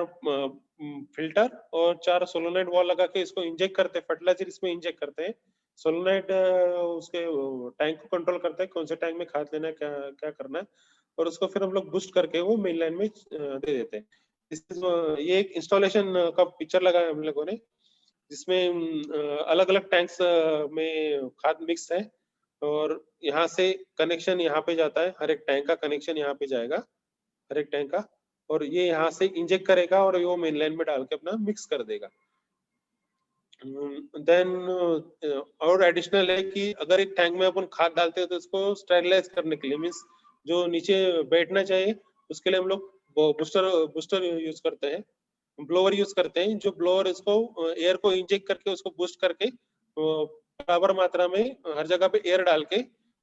फिल्टर और 4 सोलोनाइड वॉल लगा के इसको इंजेक्ट करते हैं, फर्टिलाइजर इसमें इंजेक्ट करते हैं। सोलोनाइड उसके टैंक को कंट्रोल करता है, कौन से टैंक में खाद लेना है, क्या क्या करना है, और उसको फिर हम लोग बूस्ट करके वो मेन लाइन में दे देते हैं। ये एक इंस्टॉलेशन का पिक्चर लगाया हम लोगों ने, जिसमें अलग अलग टैंक्स में खाद मिक्स है, और यहाँ से कनेक्शन यहाँ पे जाता है, हर एक टैंक का कनेक्शन यहाँ पे जाएगा, हर एक टैंक का, और ये यहाँ से इंजेक्ट करेगा और वो मेन लाइन में डाल के अपना मिक्स कर देगा। देन और एडिशनल है कि अगर एक टैंक में अपन खाद डालते हैं तो उसको स्टेरिलाइज करने के लिए, मीन्स जो नीचे बैठना चाहिए उसके लिए हम लोग बूस्टर यूज करते हैं, ब्लोअर यूज करते हैं, जो ब्लोअर इसको एयर को इंजेक्ट करके उसको बूस्ट करके बराबर मात्रा में हर जगह पे एयर डाल के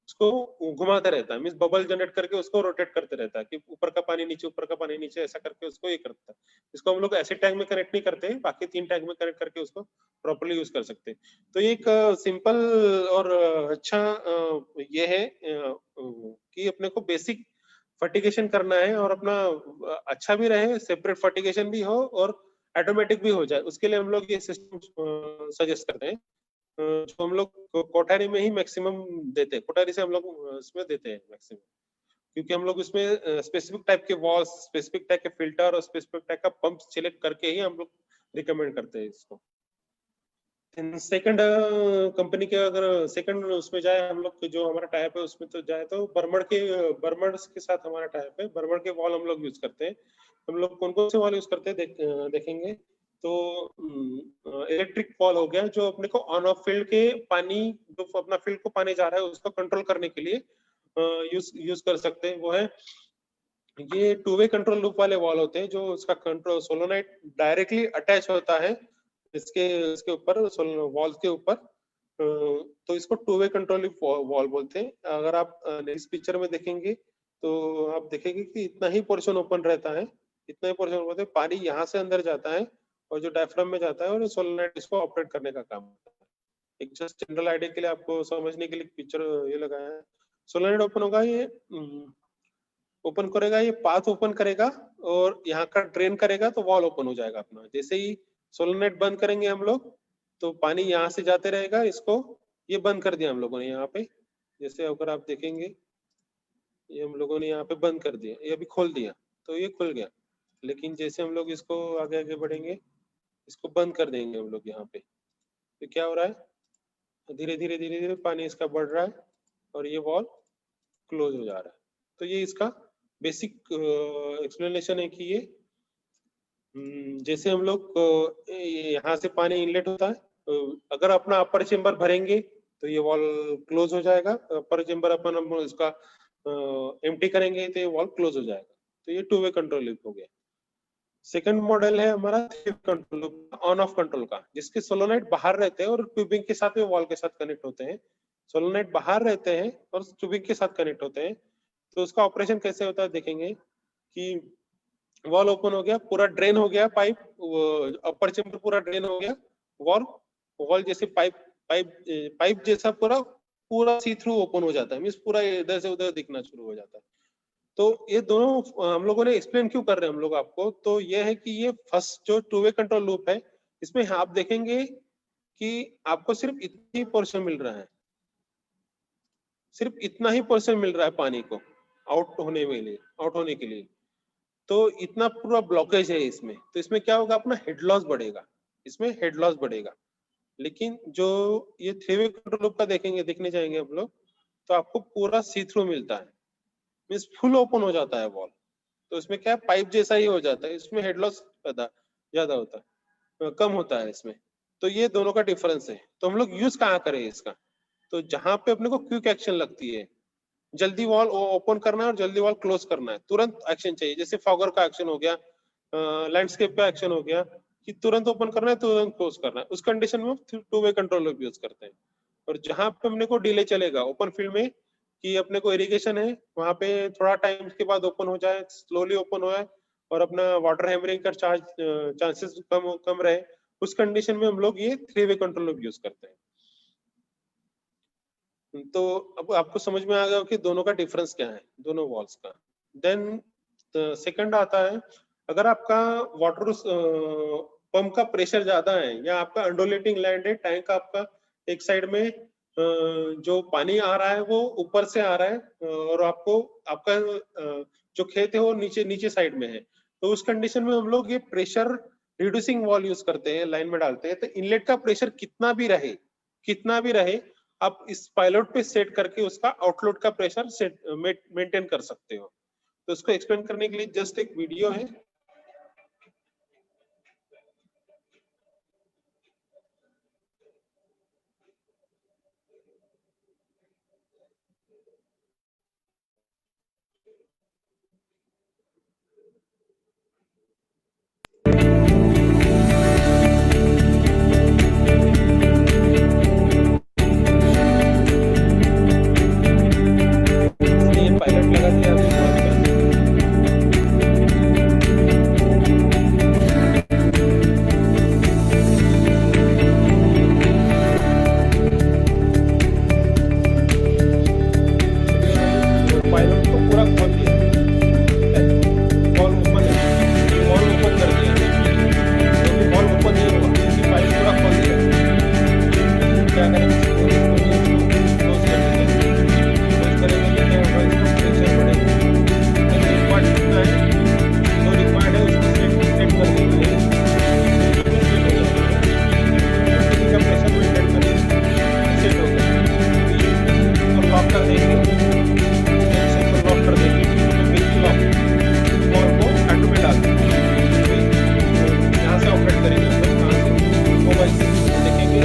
उसको घुमाते रहता है, मीन्स बबल जनरेट करके उसको रोटेट करते रहता है कि ऊपर का पानी नीचे, ऊपर का पानी नीचे, ऐसा करके उसको ये करता है। इसको हम लोग ऐसे टैंक में कनेक्ट नहीं करते, बाकी 3 टैंक में कनेक्ट करके उसको प्रॉपर्ली यूज कर सकते हैं। तो ये एक सिंपल और अच्छा ये है कि अपने को बेसिक फर्टिगेशन करना है और अपना अच्छा भी रहे, सेपरेट फर्टिगेशन भी हो और ऑटोमेटिक भी हो जाए, उसके लिए हम लोग ये सिस्टम सजेस्ट करते हैं, जो हम लोग कोठारी में ही मैक्सिमम देते हैं, कोठारी से हम लोग इसमें देते हैं मैक्सिमम, क्योंकि हम लोग इसमें स्पेसिफिक टाइप के वॉल्स, स्पेसिफिक टाइप के फिल्टर और स्पेसिफिक टाइप का पंप सिलेक्ट करके ही हम लोग रिकमेंड करते हैं इसको। सेकंड कंपनी के अगर सेकंड उसमें जाए हम लोग, जो हमारा टाइप है उसमें तो जाए तो बर्मड के साथ हमारा टाइप है, बर्मड के वॉल हम लोग यूज करते हैं। हम लोग कौन कौन से वॉल यूज करते हैं देखेंगे तो इलेक्ट्रिक वॉल हो गया, जो अपने को ऑन ऑफ फील्ड के पानी, जो अपना फील्ड को पानी जा रहा है उसको कंट्रोल करने के लिए यूज कर सकते हैं, वो है ये 2 वे कंट्रोल लूप वाले वॉल होते हैं, जो उसका कंट्रोल सोलोनाइट डायरेक्टली अटैच होता है इसके ऊपर, वॉल के ऊपर, तो इसको 2 वे कंट्रोल वॉल बोलते हैं। अगर आप इस पिक्चर में देखेंगे तो आप देखेंगे कि इतना ही पोर्शन ओपन रहता है, इतना ही पोर्शन ओपन, पानी यहाँ से अंदर जाता है और जो डायफ्राम में जाता है और सोलोनाइट इसको ऑपरेट करने का काम करता है। एक जस्ट जनरल आइडिया के लिए आपको समझने के लिए पिक्चर ये लगाया है। सोलोनाइट ओपन होगा, ये ओपन करेगा, ये पाथ ओपन करेगा और यहाँ का ड्रेन करेगा तो वॉल ओपन हो जाएगा अपना। जैसे ही सोलोनाइट बंद करेंगे हम लोग तो पानी यहाँ से जाते रहेगा, इसको ये बंद कर दिया हम लोगों ने यहाँ पे, जैसे अगर आप देखेंगे ये हम लोगों ने यहाँ पे बंद कर दिया, ये अभी खोल दिया तो ये खुल गया, लेकिन जैसे हम लोग इसको आगे आगे बढ़ेंगे, इसको बंद कर देंगे हम लोग यहाँ पे, तो क्या हो रहा है, धीरे धीरे धीरे धीरे पानी इसका बढ़ रहा है और ये वॉल क्लोज हो जा रहा है। तो ये इसका बेसिक एक्सप्लेनेशन है कि ये जैसे हम लोग यहाँ से पानी इनलेट होता है, अगर अपना अपर चेम्बर भरेंगे तो ये वॉल क्लोज हो जाएगा, अपर चेम्बर अपन हम इसका एम्प्टी करेंगे तो ये वॉल क्लोज हो जाएगा। तो ये 2 वे कंट्रोल लूप हो गया। सेकंड मॉडल है हमारा 3 way control loop, on off control का, जिसके सोलोनाइट बाहर रहते हैं और ट्यूबिंग के साथ में वॉल के साथ कनेक्ट होते हैं। सोलोनाइट बाहर रहते हैं और ट्यूबिंग के साथ कनेक्ट होते हैं। तो उसका ऑपरेशन कैसे होता है देखेंगे कि वॉल ओपन हो गया, पूरा ड्रेन हो गया, पाइप अपर चेम्बर पूरा ड्रेन हो गया, वॉल वॉल जैसे पाइप जैसा पूरा पूरा सी थ्रू ओपन हो जाता है, मींस पूरा इधर से उधर दिखना शुरू हो जाता है। तो ये दोनों हम लोगों ने एक्सप्लेन क्यों कर रहे हैं हम लोग आपको, तो ये है कि ये फर्स्ट जो 2 वे कंट्रोल लूप है, इसमें आप देखेंगे कि आपको सिर्फ इतना ही पोर्शन मिल रहा है, सिर्फ इतना ही पोर्शन मिल रहा है पानी को आउट होने के लिए। तो इतना पूरा ब्लॉकेज है इसमें, तो इसमें क्या होगा, अपना हेड लॉस बढ़ेगा, इसमें हेड लॉस बढ़ेगा। लेकिन जो ये 3 वे कंट्रोल लूप का देखेंगे, देखने जाएंगे हम लोग, तो आपको पूरा सी थ्रू मिलता है, मीन्स फुल ओपन हो जाता है वॉल। तो इसमें क्या पाइप जैसा ही हो जाता है, इसमें हेड लॉस ज्यादा होता है, कम होता है इसमें। तो ये दोनों का डिफरेंस है। तो हम लोग यूज कहाँ करें इसका, तो जहां पे अपने को क्विक एक्शन लगती है, जल्दी वॉल ओपन करना है और जल्दी वॉल क्लोज करना है, तुरंत एक्शन चाहिए, जैसे फॉगर का एक्शन हो गया, लैंडस्केप का एक्शन हो गया, कि तुरंत ओपन करना है तुरंत क्लोज करना है, उस कंडीशन में 2 वे कंट्रोल लूप यूज करते हैं। और जहां पे अपने को डिले चलेगा ओपन फील्ड में, कि अपने को इरिगेशन है, वहां पे थोड़ा टाइम के बाद ओपन हो जाए, स्लोली ओपन हो जाए, और अपना वाटर हैमरिंग का चांसेस कम रहे, उस कंडीशन में हम लोग ये 3 वे कंट्रोल लूप यूज करते हैं। तो अब आपको समझ में आ गया कि दोनों का डिफरेंस क्या है, दोनों वॉल्स का। देन सेकंड आता है, अगर आपका वाटर पंप का प्रेशर ज्यादा है, या आपका अंडोलेटिंग लैंड है, टैंक आपका एक साइड में जो पानी आ रहा है वो ऊपर से आ रहा है, और आपका जो खेत है वो नीचे नीचे साइड में है, तो उस कंडीशन में हम लोग ये प्रेशर रिड्यूसिंग वॉल यूज करते हैं, लाइन में डालते हैं। तो इनलेट का प्रेशर कितना भी रहे, आप इस पायलट पे सेट करके उसका आउटलेट का प्रेशर सेट मेंटेन कर सकते हो। तो इसको एक्सप्लेन करने के लिए जस्ट एक वीडियो है। ये पायलट लगा दिया अभी वॉल पे। पायलट को पूरा खोल दिया, वॉल ओपन है, वॉल ओपन कर दिया, वॉल ओपन नहीं हुआ क्योंकि पाइप पूरा खोल दिया। क्या करेंगे, क्लोज कर देंगे, क्लोज करेंगे तो क्या होगा, इसका प्रेशर बढ़ेगा। तो रिक्वायर्ड कितना है, जो रिक्वायर्ड है उसको सेट कर देंगे, का प्रेशर मेंटेन करेंगे, सेट हो गया, और लॉक कर देंगे, लॉक कर देंगे, वॉल को अंडू में डाल देंगे, यहाँ से ऑपरेट करेंगे, यहाँ से मोबाइल से देखेंगे।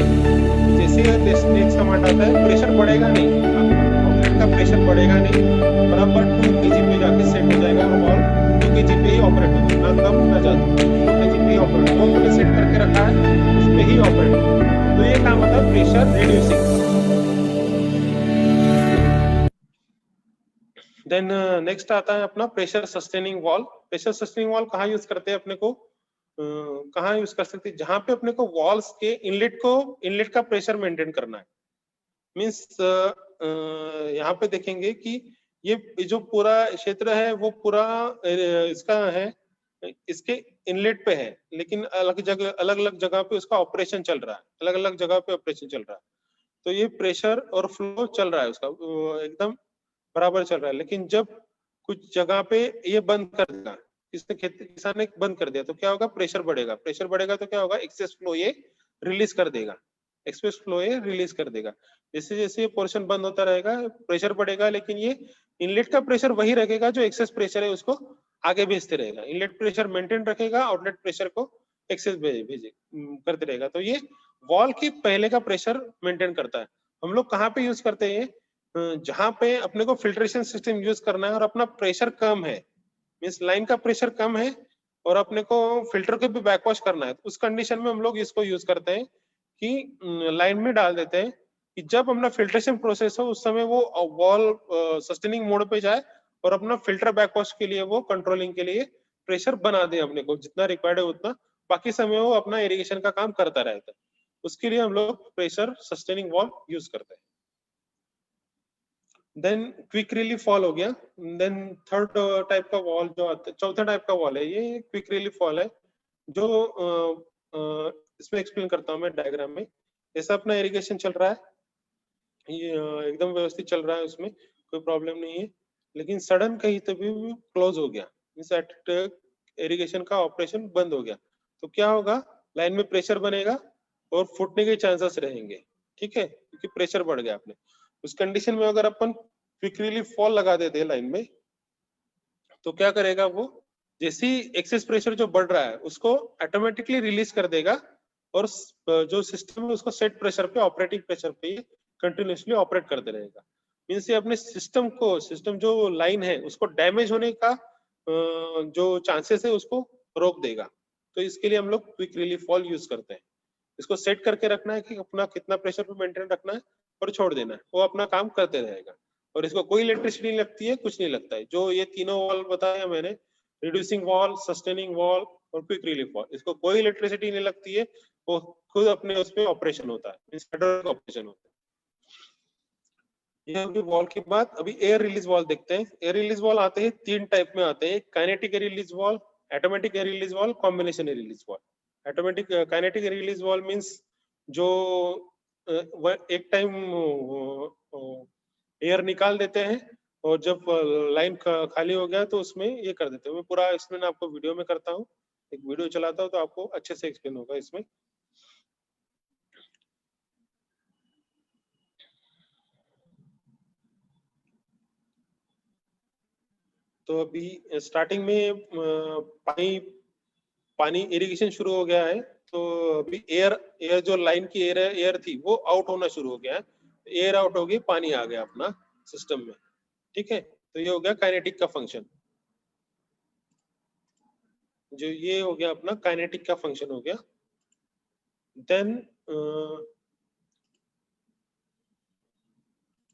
जैसे नेक्स्ट कमांड आता है, प्रेशर बढ़ेगा नहीं, आउटलेट का प्रेशर बढ़ेगा नहीं, बराबर 2 kg पे जाके सेट हो जाएगा, और वॉल 2 kg पे ही ऑपरेट होगा, ना कम ना ज्यादा, 2 kg पे ही ऑपरेट होगा, वो सेट करके रखा है उस पे ही ऑपरेट होगा। तो ये काम होता है प्रेशर रिड्यूसिंग। देन नेक्स्ट आता है अपना pressure sustaining wall. Pressure sustaining wall कहाँ यूज करते हैं अपने को, कहाँ यूज कर सकते हैं, जहां पे अपने को वॉल्स के इनलेट का प्रेशर मेंटेन करना है। मींस यहाँ पे देखेंगे कि ये जो पूरा क्षेत्र है वो पूरा इसका है, इसके इनलेट पे है, लेकिन अलग अलग जगह पे उसका ऑपरेशन चल रहा है, अलग अलग जगह पे ऑपरेशन चल रहा है। तो ये प्रेशर और फ्लो चल रहा है उसका एकदम बराबर चल रहा है। लेकिन जब कुछ जगह पे ये बंद कर देगा, किसान ने बंद कर दिया, तो क्या होगा, प्रेशर बढ़ेगा, प्रेशर बढ़ेगा तो क्या होगा, एक्सेस फ्लो ये रिलीज कर देगा, एक्सेस फ्लो ये रिलीज कर देगा। जैसे जैसे ये पोर्शन बंद होता रहेगा प्रेशर बढ़ेगा, लेकिन ये इनलेट का प्रेशर वही रखेगा, जो एक्सेस प्रेशर है उसको आगे भेजते रहेगा। इनलेट प्रेशर मेंटेन रखेगा, आउटलेट प्रेशर को एक्सेस भेजे करते रहेगा। तो ये वॉल की पहले का प्रेशर मेंटेन करता है। हम लोग कहाँ पे यूज करते हैं, जहां पे अपने को फिल्ट्रेशन सिस्टम यूज करना है और अपना प्रेशर कम है, मींस लाइन का प्रेशर कम है और अपने को फिल्टर को भी बैकवॉश करना है, तो उस कंडीशन में हम लोग इसको यूज करते हैं कि लाइन में डाल देते हैं कि जब अपना फिल्ट्रेशन प्रोसेस हो उस समय वो वॉल सस्टेनिंग मोड पे जाए और अपना फिल्टर बैकवॉश के लिए वो कंट्रोलिंग के लिए प्रेशर बना दे अपने को, जितना रिक्वायर्ड है उतना, बाकी समय वो अपना इरिगेशन का काम करता रहता है। उसके लिए हम लोग प्रेशर सस्टेनिंग वॉल यूज करते हैं। देन क्विक रिलीफ वॉल हो गया। देन थर्ड टाइप का वॉल जो आता है, चौथा टाइप का वॉल है ये क्विक रिलीफ वॉल है, जो इसमें एक्सप्लेन करता हूँ मैं डायग्राम में। जैसा अपना इरिगेशन चल रहा है, ये एकदम व्यवस्थित चल रहा है, उसमें कोई प्रॉब्लम नहीं है, लेकिन सडन कहीं तो भी क्लोज हो गया, मींस इरिगेशन का ऑपरेशन बंद हो गया, तो क्या होगा, लाइन में प्रेशर बनेगा और फूटने के चांसेस रहेंगे, ठीक है, क्योंकि प्रेशर बढ़ गया आपने। उस कंडीशन में अगर अपन क्विक रिलीफ वॉल लगा देते हैं लाइन में, तो क्या करेगा वो, जैसे ही एक्सेस प्रेशर जो बढ़ रहा है उसको ऑटोमेटिकली रिलीज कर देगा और जो सिस्टम है उसको सेट प्रेशर पे, ऑपरेटिंग प्रेशर पे कंटिन्यूसली ऑपरेट करते रहेगा। मीन्स ये अपने सिस्टम जो लाइन है उसको डैमेज होने का जो चांसेस है उसको रोक देगा। तो इसके लिए हम लोग क्विक रिलीफ वॉल यूज करते हैं। इसको सेट करके रखना है कि अपना कितना प्रेशर पे मेंटेन रखना है और छोड़ देना है, वो अपना काम करते रहेगा। और इसको कोई इलेक्ट्रिसिटी नहीं लगती है, कुछ नहीं लगता है। जो ये तीनों वॉल बताया मैंने, रिड्यूसिंग वॉल, सस्टेनिंग वॉल और क्विक रिलीफ वॉल, इसको कोई इलेक्ट्रिसिटी नहीं लगती है, वो खुद अपने उसमें ऑपरेशन होता है, ऑपरेशन होता है। ये होगी वॉल की बात। अभी एयर रिलीज वॉल देखते हैं। एयर रिलीज वॉल आते हैं 3 टाइप में आते हैं, kinetic air release wall, automatic air release wall, combination air release wall. Automatic kinetic air release wall means जो एक टाइम एयर निकाल देते हैं और जब लाइन खाली हो गया तो उसमें ये कर देते हैं। मैं पूरा एक्सप्लेन आपको वीडियो में करता हूँ, एक वीडियो चलाता हूँ तो आपको अच्छे से एक्सप्लेन होगा इसमें। तो अभी स्टार्टिंग में पानी इरिगेशन शुरू हो गया है, तो अभी एयर जो लाइन की एयर थी वो आउट होना शुरू हो गया है। एयर आउट हो गई, पानी आ गया अपना सिस्टम में, ठीक है। तो ये हो गया काइनेटिक का फंक्शन। जो ये हो गया अपना काइनेटिक का फंक्शन हो गया।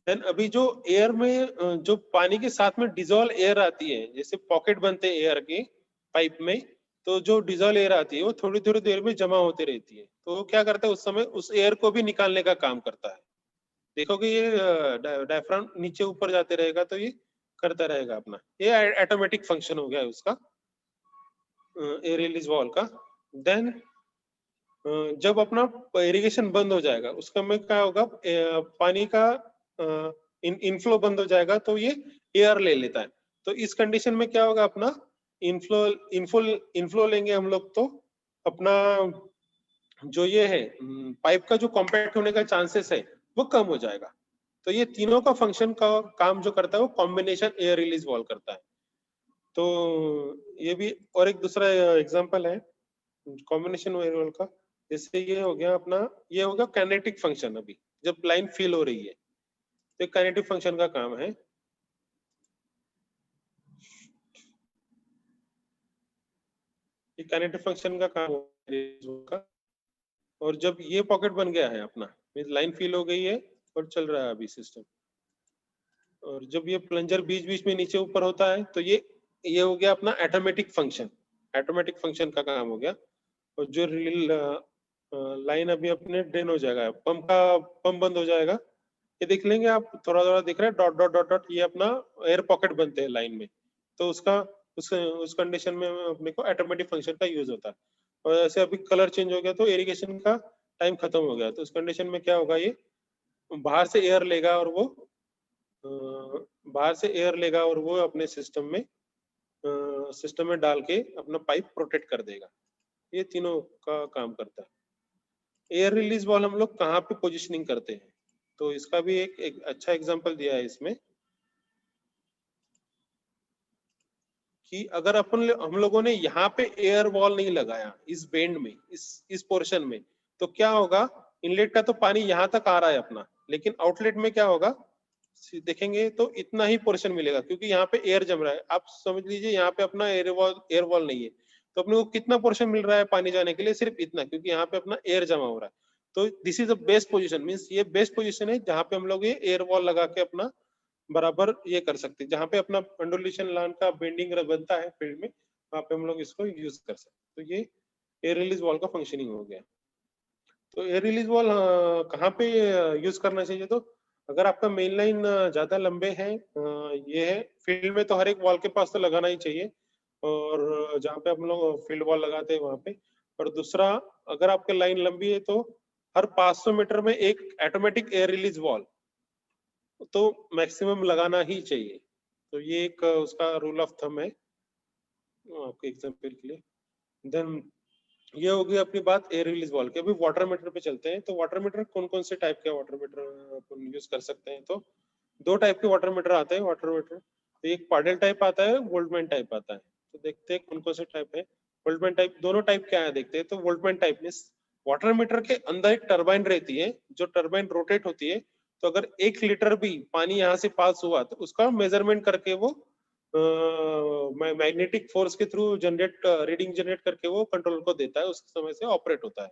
देन अभी जो एयर में जो पानी के साथ में डिजोल्व एयर आती है, जैसे पॉकेट बनते हैं एयर के पाइप में, तो जो डिजोल्व एयर आती है वो थोड़ी थोड़ी देर में जमा होती रहती है। तो वो क्या करता है, उस समय उस एयर को भी निकालने का काम करता है। देखोगे ये डायफ्राम नीचे ऊपर जाते रहेगा तो ये करता रहेगा अपना। ये ऑटोमेटिक फंक्शन हो गया उसका एयर रिलीज वॉल का। देन जब अपना इरिगेशन बंद हो जाएगा उसका में क्या होगा, पानी का इनफ्लो बंद हो जाएगा तो ये एयर ले लेता है। तो इस कंडीशन में क्या होगा, अपना इनफ्लो लेंगे हम लोग, तो अपना जो ये है पाइप का जो कॉम्पैक्ट होने का चांसेस है वो कम हो जाएगा। तो ये तीनों का फंक्शन का काम जो करता है वो कॉम्बिनेशन एयर रिलीज वॉल करता है। तो ये भी और एक दूसरा एग्जांपल है कॉम्बिनेशन एयर वॉल का। जैसे ये हो गया अपना, ये होगा काइनेटिक फंक्शन। अभी जब लाइन फिल हो रही है तो काइनेटिक फंक्शन का काम है। ये काइनेटिक फंक्शन का काम होगा। और जब ये पॉकेट बन गया है अपना, लाइन फिल हो गई है और चल रहा है अभी सिस्टम, और जब ये प्लंजर बीच बीच में नीचे ऊपर होता है तो ये हो गया अपना ऑटोमेटिक फंक्शन। ऑटोमेटिक फंक्शन का काम हो गया। और जो लाइन अभी अपने ड्रेन हो जाएगा, पंप बंद हो जाएगा। ये देख लेंगे आप, थोड़ा थोड़ा दिख रहा है डॉट डॉट डॉट डॉट, ये अपना एयर पॉकेट बनते हैं लाइन में। तो उसका उस कंडीशन में अपने को ऑटोमेटिक फंक्शन का यूज होता है। और ऐसे अभी कलर चेंज हो गया तो इरिगेशन का टाइम खत्म हो गया, तो उस कंडीशन में क्या होगा, ये बाहर से एयर लेगा और वो अपने सिस्टम में डाल के अपना पाइप प्रोटेक्ट कर देगा। ये तीनों का काम करता है। एयर रिलीज वॉल हम लोग कहाँ पे पोजिशनिंग करते हैं, तो इसका भी एक अच्छा एग्जांपल दिया है इसमें कि अगर हम लोगों ने यहाँ पे एयर वॉल नहीं लगाया इस बेंड में, इस पोर्शन में, तो क्या होगा, इनलेट का तो पानी यहाँ तक आ रहा है अपना, लेकिन आउटलेट में क्या होगा, देखेंगे तो इतना ही पोर्शन मिलेगा, क्योंकि यहाँ पे एयर जम रहा है। आप समझ लीजिए यहाँ पे अपना एयर वॉल नहीं है, तो अपने को कितना पोर्शन मिल रहा है पानी जाने के लिए, सिर्फ इतना, क्योंकि यहाँ पे अपना एयर जमा हो रहा है। तो this is the best position, means ये बेस्ट पोजीशन है जहाँ पे हम लोग ये एयर वॉल लगा के अपना बराबर ये कर सकते हैं। जहाँ पे अपना अंडुलेशन लाइन का बेंडिंग बनता है फील्ड में, वहां पे हम लोग इसको यूज कर सकते हैं। तो ये एयर रिलीज वॉल का फंक्शनिंग हो गया। तो एयर रिलीज वॉल कहाँ पे यूज करना चाहिए, तो अगर आपका मेन लाइन ज्यादा लंबे है, ये है फील्ड में, तो हर एक वॉल के पास तो लगाना ही चाहिए, और जहाँ पे हम लोग फील्ड वॉल लगाते हैं वहां पे। और दूसरा, अगर आपकी लाइन लंबी है तो हर 500 मीटर में एक ऑटोमेटिक एयर रिलीज वॉल तो मैक्सिमम लगाना ही चाहिए। तो ये एक उसका रूल ऑफ थंब है। आपके एग्जाम्पल के लिए। देन ये हो गई अपनी बात एयर रिलीज वाल्व की। अभी वाटर मीटर पे चलते हैं। तो वाटर मीटर कौन कौन से टाइप के वाटर मीटर अपन यूज कर सकते हैं? तो दो टाइप के वाटर मीटर आते हैं। वाटर मीटर तो एक पाडल टाइप आता है, वोल्टमैन टाइप आता है। तो देखते हैं कौन कौन से टाइप है। वोल्टमैन टाइप, दोनों टाइप क्या है देखते हैं। तो वोल्टमैन टाइप में वाटर मीटर के अंदर एक टरबाइन रहती है, जो टरबाइन रोटेट होती है। तो अगर 1 लीटर भी पानी यहाँ से पास हुआ तो उसका मेजरमेंट करके वो मैग्नेटिक फोर्स के थ्रू जनरेट रीडिंग जनरेट करके वो कंट्रोलर को देता है। उस समय से ऑपरेट होता है,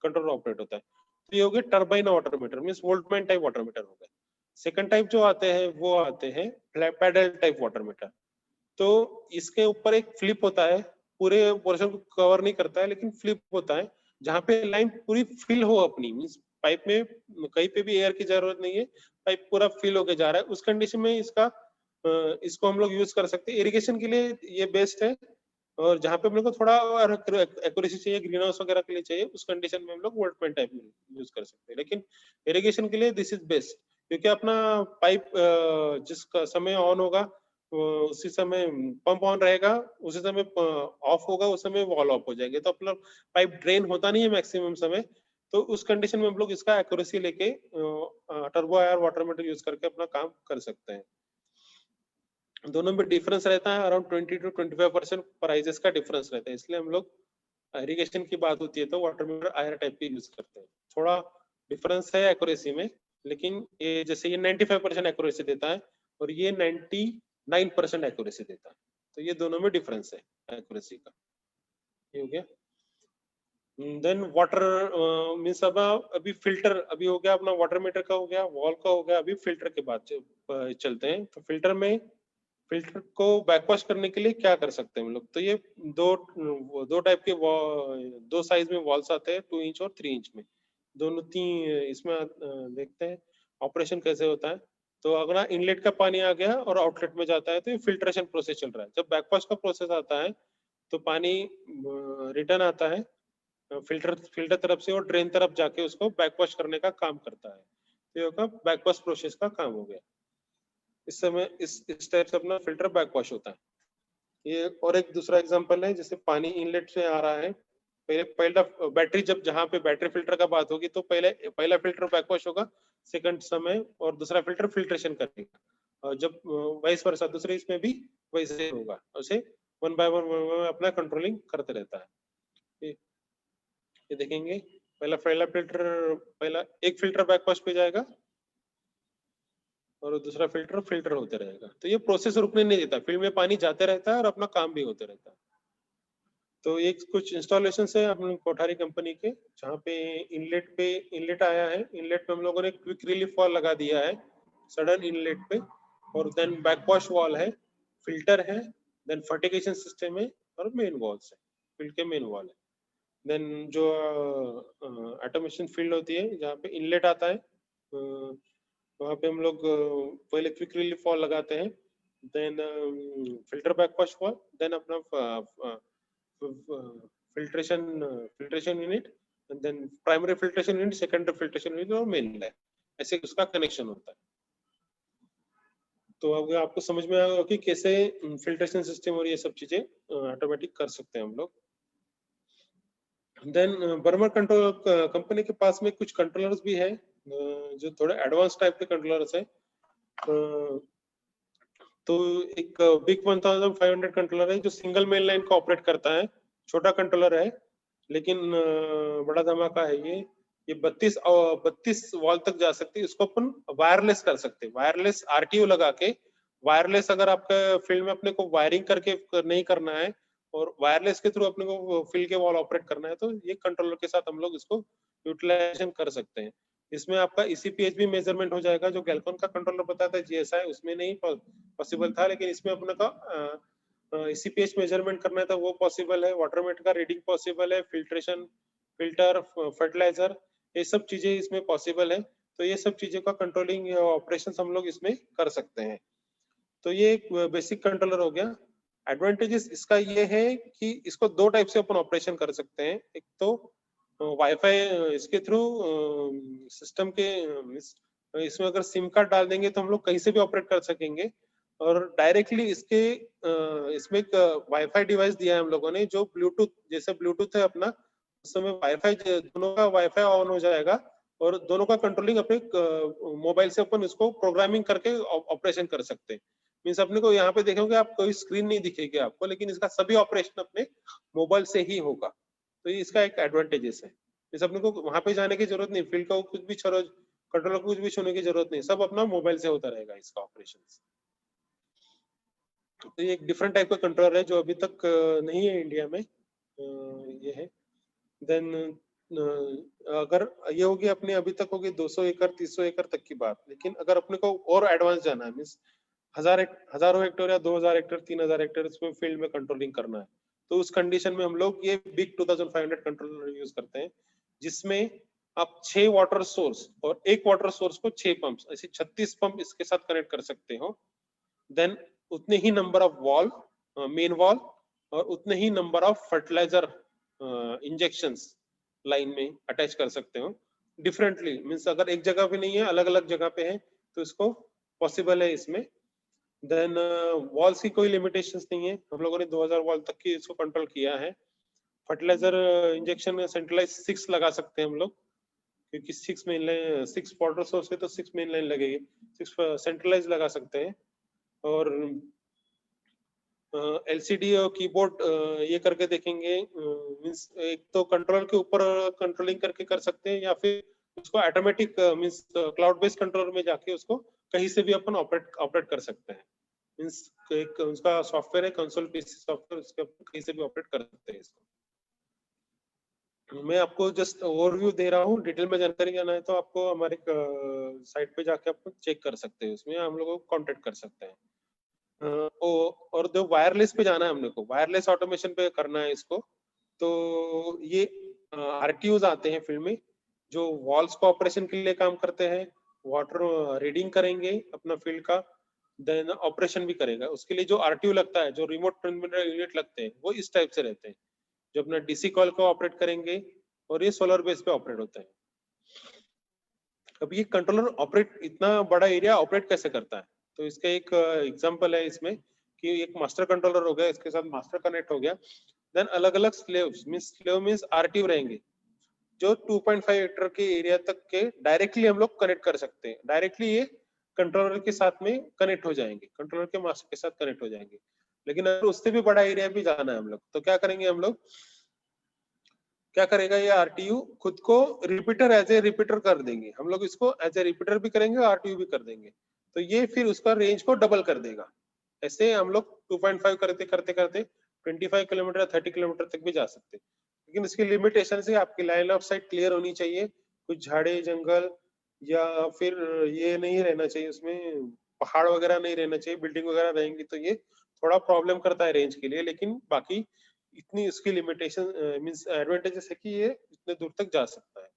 कंट्रोलर ऑपरेट होता है। तो ये हो गए turbine water meter, means Woltmann type water meter हो गए। सेकंड टाइप जो आते हैं वो आते हैं पैडल टाइप वाटर मीटर। तो इसके ऊपर एक फ्लिप होता है, पूरे पोर्शन को कवर नहीं करता है लेकिन फ्लिप होता है, जहाँ पे लाइन पूरी फिल हो अपनी, मींस पाइप में कहीं पे भी एयर की जरूरत नहीं है, पाइप पूरा फिल होके जा रहा है। उस कंडीशन में इसको हम लोग यूज कर सकते हैं। इरिगेशन के लिए ये बेस्ट है। और जहाँ पे हम लोग को थोड़ा एक्यूरेसी चाहिए, ग्रीन हाउस वगैरह के लिए चाहिए, उस कंडीशन में हम लोग वोल्टमैन टाइप यूज कर सकते हैं। लेकिन इरिगेशन के लिए दिस इज बेस्ट, क्योंकि अपना पाइप जिसका समय ऑन होगा उसी समय पंप ऑन रहेगा, उसी समय ऑफ होगा, उस समय वॉल ऑफ हो जाएंगे। तो अपना पाइप ड्रेन होता नहीं है मैक्सिमम समय। तो उस कंडीशन में हम लोग इसका एक्यूरेसी लेके turbo air water meter use करके अपना काम कर सकते हैं। दोनों में डिफरेंस रहता है अराउंड 20 to 25% प्राइजेस का डिफरेंस रहता है। इसलिए हम लोग इरिगेशन की बात होती है तो वाटर मीटर आयर टाइप के यूज करते हैं। थोड़ा डिफरेंस है एक्यूरेसी में, लेकिन ये जैसे ये 95% एक्यूरेसी देता है और ये 99% एक्यूरेसी देता है। तो ये दोनों में डिफरेंस है एक्यूरेसी का। ये हो गया। देन वाटर मीन्स अब अभी फिल्टर अभी हो गया अपना, वाटर मीटर का हो गया, वॉल का हो गया। अभी फिल्टर के बाद चलते हैं। तो फिल्टर को बैकवॉश करने के लिए क्या कर सकते हैं हम लोग? तो ये दो दो टाइप के दो साइज में वॉल्स आते हैं, 2 इंच और 3 इंच में। दोनों तीन इसमें देखते हैं ऑपरेशन कैसे होता है। तो अगर इनलेट का पानी आ गया और आउटलेट में जाता है तो ये फिल्ट्रेशन प्रोसेस चल रहा है। जब बैकवॉश का प्रोसेस आता है तो पानी रिटर्न आता है फिल्टर फिल्टर तरफ से और ड्रेन तरफ जाके उसको बैकवॉश करने का काम करता है। तो ये होगा बैकवॉश प्रोसेस का काम हो गया। इस समय इस टाइप से अपना फिल्टर बैकवॉश होता है। ये और एक दूसरा एग्जांपल है, जैसे पानी इनलेट से आ रहा है, पहला बैटरी, जब जहाँ पे बैटरी फिल्टर का बात होगी तो पहला फिल्टर बैकवॉश होगा, सेकंड समय और दूसरा फिल्टर फिल्ट्रेशन करेगा। और जब वाइस वर्सा दूसरे इसमें भी वैसे होगा, उसे वन बाय वन अपना कंट्रोलिंग करते रहता है। ये देखेंगे पहला एक फिल्टर बैकवॉश पे जाएगा और दूसरा फिल्टर होते रहेगा। तो ये प्रोसेस रुकने नहीं देता, फील्ड में पानी जाते रहता है और अपना काम भी होते रहता है। तो एक कुछ इंस्टॉलेशन है हम लोग कोठारी कंपनी के, जहाँ पे इनलेट आया है। इनलेट पे हम लोगों ने क्विक रिलीफ वॉल लगा दिया है सडन इनलेट पे। और देन बैकवॉश वॉल है, फिल्टर है, देन फर्टिगेशन सिस्टम है और मेन वॉल्स है, फील्ड के मेन वॉल है। देन जो ऑटोमेशन फील्ड होती है जहाँ पे इनलेट आता है, वहाँ पे हम लोग पहले क्विक रिलीफ वॉल लगाते हैं, then filter backwash valve, then अपना filtration unit, then primary filtration unit, secondary filtration unit और मेन लाइन, ऐसे उसका कनेक्शन होता है। तो अब आपको समझ में आएगा कि कैसे फिल्ट्रेशन सिस्टम और ये सब चीजें ऑटोमेटिक कर सकते हैं हम लोग। देन बर्मर कंट्रोल कंपनी के पास में कुछ कंट्रोलर्स भी है जो थोड़े एडवांस टाइप के कंट्रोलर्स है। तो एक बिग 1500 कंट्रोलर है जो सिंगल मेन लाइन को ऑपरेट करता है। छोटा कंट्रोलर है लेकिन बड़ा धमाका है ये 32 वॉल तक जा सकती है। इसको अपन वायरलेस कर सकते हैं, वायरलेस आरटीओ लगा के। वायरलेस अगर आपका फील्ड में अपने को वायरिंग करके नहीं करना है और वायरलेस के थ्रू अपने को फील्ड के वॉल ऑपरेट करना है, तो ये कंट्रोलर के साथ हम लोग इसको यूटिलाइजेशन कर सकते हैं। इसमें आपका ईसीपीएच भी मेजरमेंट हो जाएगा, जो गैल्कन का कंट्रोलर बताता है जीएसआई उसमें नहीं पॉसिबल था, लेकिन इसमें अपने का ईसीपीएच मेजरमेंट करना है तो वो पॉसिबल है। वाटर मीटर का रीडिंग पॉसिबल है, फिल्ट्रेशन, फिल्टर, फर्टिलाइजर, ये सब चीजें इसमें पॉसिबल है। तो ये सब चीजों का कंट्रोलिंग ऑपरेशन हम लोग इसमें कर सकते हैं। तो ये एक बेसिक कंट्रोलर हो गया। एडवांटेजेस इसका ये है कि इसको दो टाइप से अपन ऑपरेशन कर सकते हैं। एक तो वाईफाई इसके थ्रू सिस्टम के इसमें अगर सिम कार्ड डाल देंगे तो हम लोग कहीं से भी ऑपरेट कर सकेंगे। और डायरेक्टली इसमें एक वाईफाई डिवाइस दिया है हम लोगों ने, जो ब्लूटूथ, जैसे ब्लूटूथ है अपना, उस समय वाईफाई, दोनों का वाईफाई ऑन हो जाएगा और दोनों का कंट्रोलिंग अपने मोबाइल से अपन इसको प्रोग्रामिंग करके ऑपरेशन कर सकते हैं। मीन्स अपने को यहाँ पे देखोगे आप, कोई स्क्रीन नहीं दिखेगी आपको, लेकिन इसका सभी ऑपरेशन अपने मोबाइल से ही होगा। तो ये इसका एक एडवांटेजेस है। इस अपने को वहां पे जाने की जरूरत नहीं, फील्ड का कुछ भी कंट्रोलर को कुछ भी छूने की जरूरत नहीं, सब अपना मोबाइल से होता रहेगा इसका ऑपरेशन। तो ये एक डिफरेंट टाइप का कंट्रोलर है जो अभी तक नहीं है इंडिया में, ये है। देन अगर ये होगी अपने, अभी तक होगी 200 एकड़ 300 एकड़ तक की बात, लेकिन अगर अपने को और एडवांस जाना है, मीन्स हजारों हेक्टेयर या 2000 हेक्टेयर 3000 हेक्टेयर इसमें फील्ड में कंट्रोलिंग करना है, तो उस कंडीशन में हम लोग ये बिग 2500 कंट्रोलर यूज करते हैं, जिसमें आप 6 वाटर सोर्स और एक वाटर सोर्स को 6 पंप्स, ऐसे 36 पंप इसके साथ कनेक्ट कर सकते हो। देन उतने ही number of valve, main valve, और उतने ही number of fertilizer injections line में अटैच कर सकते हो डिफरेंटली। मीन्स अगर एक जगह पे नहीं है, अलग अलग जगह पे है, तो इसको पॉसिबल है इसमें। देन वॉल्स की कोई लिमिटेशंस नहीं है, हम लोगों ने 2000 वॉल तक की इसको कंट्रोल किया है। फर्टिलाइजर इंजेक्शन में सेंट्रलाइज 6 लगा सकते हैं हम लोग, क्योंकि 6 मेन लाइन, 6 वाटर सोर्स है तो 6 मेन लाइन लगेगी, 6 सेंट्रलाइज लगा सकते हैं। और एलसीडी और कीबोर्ड ये करके देखेंगे, मींस एक तो कंट्रोलर के ऊपर कंट्रोलिंग करके कर सकते हैं, या फिर उसको automatic means cloud based controller में जाके उसको कहीं से भी अपन ऑपरेट कर सकते हैं। मींस एक उसका सॉफ्टवेयर है, कंसोल पीसी सॉफ्टवेयर, उसके ऊपर कहीं से भी ऑपरेट कर सकते हैं इसको। मैं आपको जस्ट ओवरव्यू दे रहा हूँ, डिटेल में जानकारी जाना है तो आपको हमारे साइट पे जाके आप चेक कर सकते हैं, उसमें हम लोगों को कांटेक्ट कर सकते हैं। और जो वायरलेस पे जाना है हमने को, वायरलेस ऑटोमेशन पे करना है इसको, तो ये आरटीयूज आते हैं फील्ड में, जो वॉल्स को ऑपरेशन के लिए काम करते हैं, वाटर रीडिंग करेंगे अपना फील्ड का, देन ऑपरेशन भी करेगा। उसके लिए जो आरटीयू लगता है, जो रिमोट ट्रांसमिटर यूनिट लगते हैं, वो इस टाइप से रहते हैं, जो अपना डीसी कॉल को ऑपरेट करेंगे, और ये सोलर बेस पे ऑपरेट होते हैं। अब ये कंट्रोलर ऑपरेट, इतना बड़ा एरिया ऑपरेट कैसे करता है, तो इसका एक एग्जांपल है इसमें, कि एक मास्टर कंट्रोलर हो गया, इसके साथ मास्टर कनेक्ट हो गया, देन अलग अलग स्लेव मींस आरटीयू रहेंगे, जो 2.5 हेक्टर के एरिया तक के डायरेक्टली हम लोग कनेक्ट कर सकते हैं। डायरेक्टली ये कंट्रोलर के साथ में कनेक्ट हो जाएंगे, कंट्रोलर के मास्टर के साथ कनेक्ट हो जाएंगे। लेकिन अगर उससे भी बड़ा एरिया भी जाना है हम लोग, तो क्या करेंगे हम लोग, क्या करेगा ये आरटीयू खुद को रिपीटर एज ए रिपीटर कर देंगे, हम लोग इसको एज ए रिपीटर भी करेंगे, आरटीयू भी कर देंगे, तो ये फिर उसका रेंज को डबल कर देगा। ऐसे हम लोग 2.5 करते करते करते 25 किलोमीटर या 30 किलोमीटर तक भी जा सकते हैं। लेकिन इसकी लिमिटेशन से आपकी लाइन ऑफ साइट क्लियर होनी चाहिए, कुछ झाड़े जंगल या फिर ये नहीं रहना चाहिए, उसमें पहाड़ वगैरह नहीं रहना चाहिए, बिल्डिंग वगैरह रहेंगी तो ये थोड़ा प्रॉब्लम करता है रेंज के लिए। लेकिन बाकी इतनी उसकी लिमिटेशन मींस एडवांटेजेस है कि ये इतने दूर तक जा सकता है।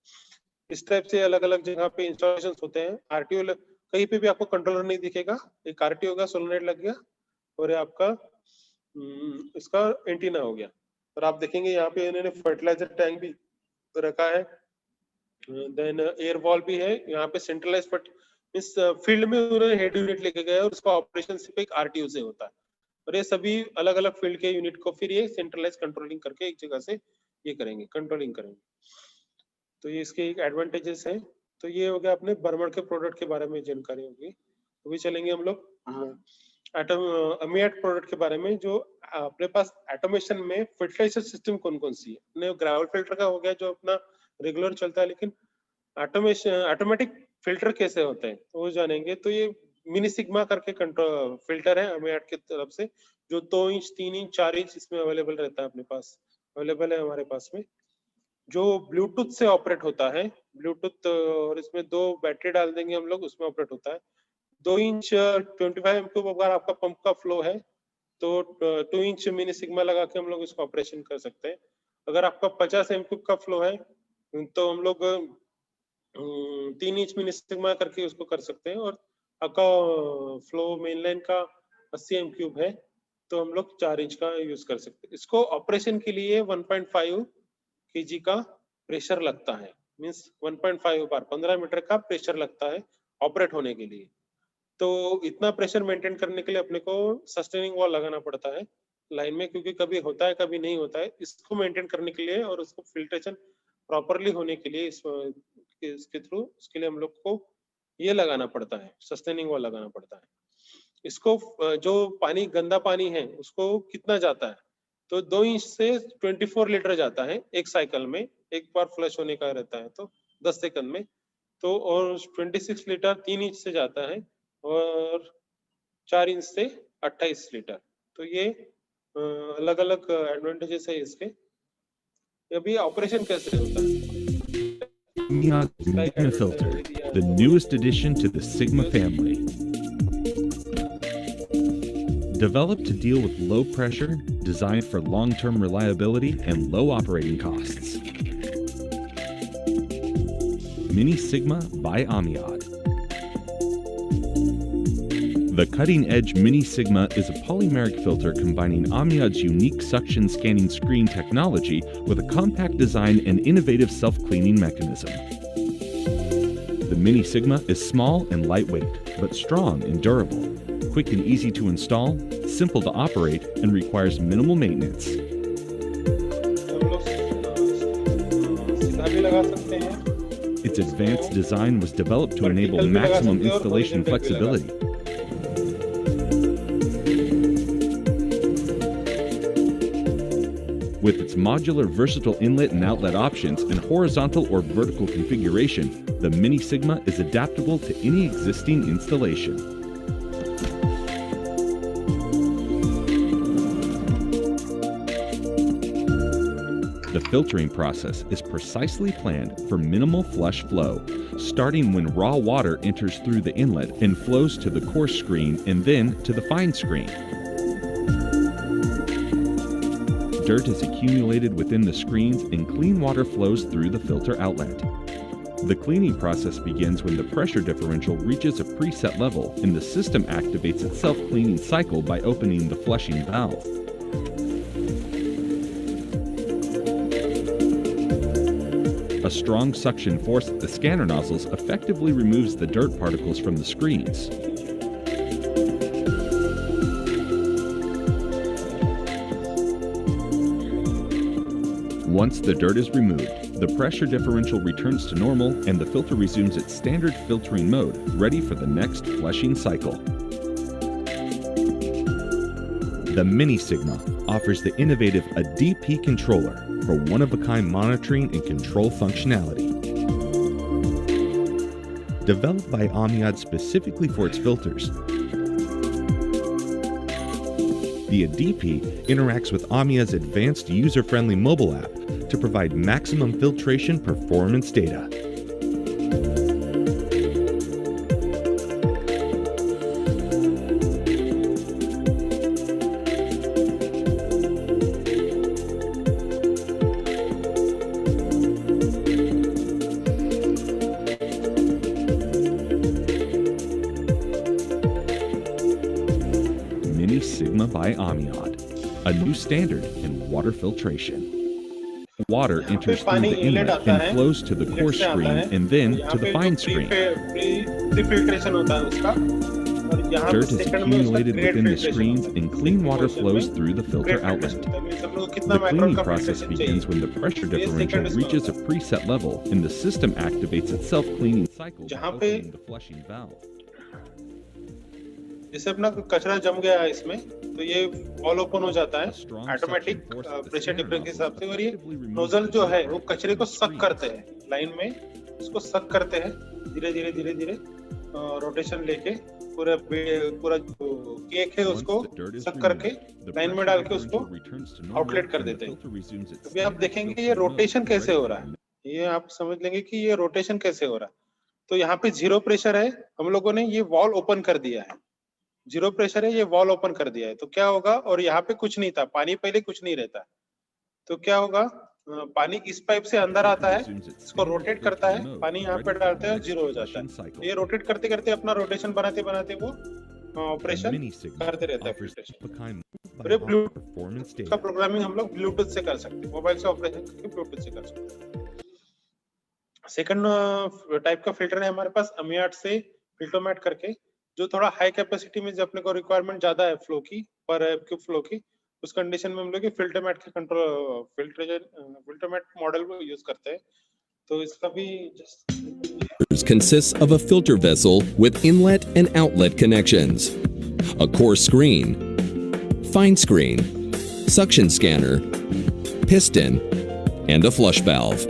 इस टाइप से अलग अलग जगह पे इंस्टॉलेशन होते हैं। आरटीओ कहीं पे भी आपको कंट्रोलर नहीं दिखेगा, एक आरटीओ का सोलेनोइड लग गया और ये आपका इसका एंटीना हो गया। और आप देखेंगे यहाँ पे इन्होंने फर्टिलाइजर टैंक भी रखा है, देन एयर वॉल भी है यहाँ पे, सेंट्रलाइज इस फील्ड में उन्होंने हेड यूनिट लेके गए और उसका ऑपरेशन सिर्फ एक आरटीयू से होता है। और ये सभी अलग अलग फील्ड के यूनिट को फिर ये सेंट्रलाइज कंट्रोलिंग करके एक जगह से ये करेंगे, कंट्रोलिंग करेंगे। तो ये इसके एक एडवांटेजेस हैं। तो ये हो गया अपने बर्मर के प्रोडक्ट के बारे में जानकारी होगी। अभी चलेंगे हम लोग अमियाट प्रोडक्ट के बारे में, जो अपने पास ऑटोमेशन में फर्टिलाइजर सिस्टम कौन कौन सी है। अपने ग्रेवल फिल्टर का हो गया जो अपना रेगुलर चलता है, लेकिन ऑटोमेशन ऑटोमेटिक फिल्टर कैसे होते हैं तो वो जानेंगे। तो ये मिनी सिग्मा करके कंट्रोल फिल्टर है अमियाट की तरफ से, जो 2 इंच 3 इंच 4 इंच इसमें अवेलेबल रहता है, अपने पास अवेलेबल है हमारे पास में, जो ब्लूटूथ से ऑपरेट होता है। ब्लूटूथ और इसमें 2 बैटरी डाल देंगे हम लोग, उसमें ऑपरेट होता है। 2 इंच 25 एमक्यूब अगर आपका पंप का फ्लो है तो 2 इंच मिनी सिग्मा लगा के हम लोग इसको ऑपरेशन कर सकते हैं। अगर आपका 50 एमक्यूब का फ्लो है तो हम लोग 3 इंच मिनी सिग्मा करके उसको कर सकते हैं। और आपका फ्लो मेनलाइन का 80 एमक्यूब है तो हम लोग 4 इंच का यूज कर सकते हैं। इसको ऑपरेशन के लिए 1.5 केजी का प्रेशर लगता है, मीन्स 1.5 बार 15 मीटर का प्रेशर लगता है ऑपरेट होने के लिए। तो इतना प्रेशर मेंटेन करने के लिए अपने को सस्टेनिंग वॉल लगाना पड़ता है लाइन में, क्योंकि कभी होता है कभी नहीं होता है। इसको मेंटेन करने के लिए और उसको फिल्ट्रेशन प्रॉपरली होने के लिए इसके थ्रू उसके लिए हम लोग को ये लगाना पड़ता है, सस्टेनिंग वॉल लगाना पड़ता है। इसको जो पानी गंदा पानी है उसको कितना जाता है, तो 2 इंच से 24 लीटर जाता है एक साइकिल में, एक बार फ्लश होने का रहता है तो 10 सेकंड में। तो और 26 लीटर 3 इंच से जाता है और 4 इंच से 28 लीटर। तो ये अलग-अलग एडवांटेजेस है इसके। अभी ऑपरेशन कैसे होता है? Amnion Sigma Filter, the newest addition to the Sigma family. Developed to deal with low pressure, designed for long-term reliability and low operating costs. Mini Sigma by Amiad. The cutting-edge Mini Sigma is a polymeric filter combining Amiad's unique suction scanning screen technology with a compact design and innovative self-cleaning mechanism. The Mini Sigma is small and lightweight, but strong and durable, quick and easy to install, simple to operate, and requires minimal maintenance. हम लोग सीधा भी लगा सकते हैं। Its advanced design was developed to enable Vertical भी लगा maximum सकते हैं और installation horizontal भी लगा flexibility. With its modular versatile inlet and outlet options and horizontal or vertical configuration, the Mini Sigma is adaptable to any existing installation. The filtering process is precisely planned for minimal flush flow, starting when raw water enters through the inlet and flows to the coarse screen and then to the fine screen. Dirt is accumulated within the screens and clean water flows through the filter outlet. The cleaning process begins when the pressure differential reaches a preset level and the system activates its self-cleaning cycle by opening the flushing valve. A strong suction force at the scanner nozzles effectively removes the dirt particles from the screens. Once the dirt is removed, the pressure differential returns to normal and the filter resumes its standard filtering mode, ready for the next flushing cycle. The Mini Sigma offers the innovative ADP controller for one-of-a-kind monitoring and control functionality. Developed by Amiad specifically for its filters, the ADP interacts with Amiad's advanced user-friendly mobile app to provide maximum filtration performance data. Mini Sigma by Amiad, a new standard in water filtration. Water यहाँ पे enters through पानी the inlet inlet आता and है, flows to the inlet coarse से आता screen है, and then यहाँ to the पे fine जो screen. प्री फिल्ट्रेशन होता है उसका, और यहाँ पे Dirt is सेकंड में उसका accumulated grade within the filtration screens होता है। and clean water portion flows में through the filter grade outlet. Filtration होता है। मीन्स हम लोग को कितना The माइक्रोन cleaning का process फिल्ट्रेशन begins चाहिए, when the pressure ये differential सेकंड इसमें reaches a होता है। preset level and the system activates its self-cleaning cycle by जहाँ पे opening the flushing valve. जैसे अपना कचरा जम गया है इसमें, तो ये वॉल ओपन हो जाता है A strong automatic suction force at the pressure scanner difference के हिसाब से, और ये effectively removes नोजल the जो dirt है वो particles कचरे को from the सक करते screens. हैं लाइन में, उसको सक करते हैं धीरे धीरे धीरे धीरे रोटेशन लेके पूरा जो केक है Once उसको the dirt is सक करके removed, the लाइन में pressure डाल के उसको differential returns to normal outlet कर and the देते हैं। filter resumes its अभी आप standard देखेंगे कि ये filtering mode, रोटेशन कैसे ready हो for रहा the है, ये आप समझ लेंगे कि ये रोटेशन कैसे हो रहा है। तो यहाँ पे जीरो प्रेशर है, हम लोगों ने ये वॉल ओपन कर दिया है, जीरो प्रेशर है, ये वॉल ओपन कर दिया है, तो क्या होगा, और यहाँ पे कुछ नहीं था, पानी पहले कुछ नहीं रहता, तो क्या होगा, पानी इस पाइप से अंदर आता है, इसको रोटेट करता है, पानी यहाँ पे डालते हैं और जीरो हो जाता है। ये रोटेट करते करते अपना रोटेशन बनाते बनाते वो ऑपरेशन करते रहता है फिल्ट्रेशन। और ये ब्लूटूथ का प्रोग्रामिंग हम लोग ब्लूटूथ से कर सकते हैं, मोबाइल से ऑपरेशन करके ब्लूटूथ से कर सकते हैं। सेकंड टाइप का फिल्टर है हमारे पास अमियाट से फिल्टोमैट करके, जो थोड़ा हाई कैपेसिटी में, जब अपने को रिक्वायरमेंट ज्यादा है फ्लो की, पर क्यूब फ्लो की, उस कंडीशन में हम लोग फिल्टर मैट के कंट्रोल फिल्टर मैट मॉडल को यूज करते हैं। तो इसका भी consists of a filter vessel with inlet and outlet connections, a coarse screen, fine screen, suction scanner, piston, and a flush valve.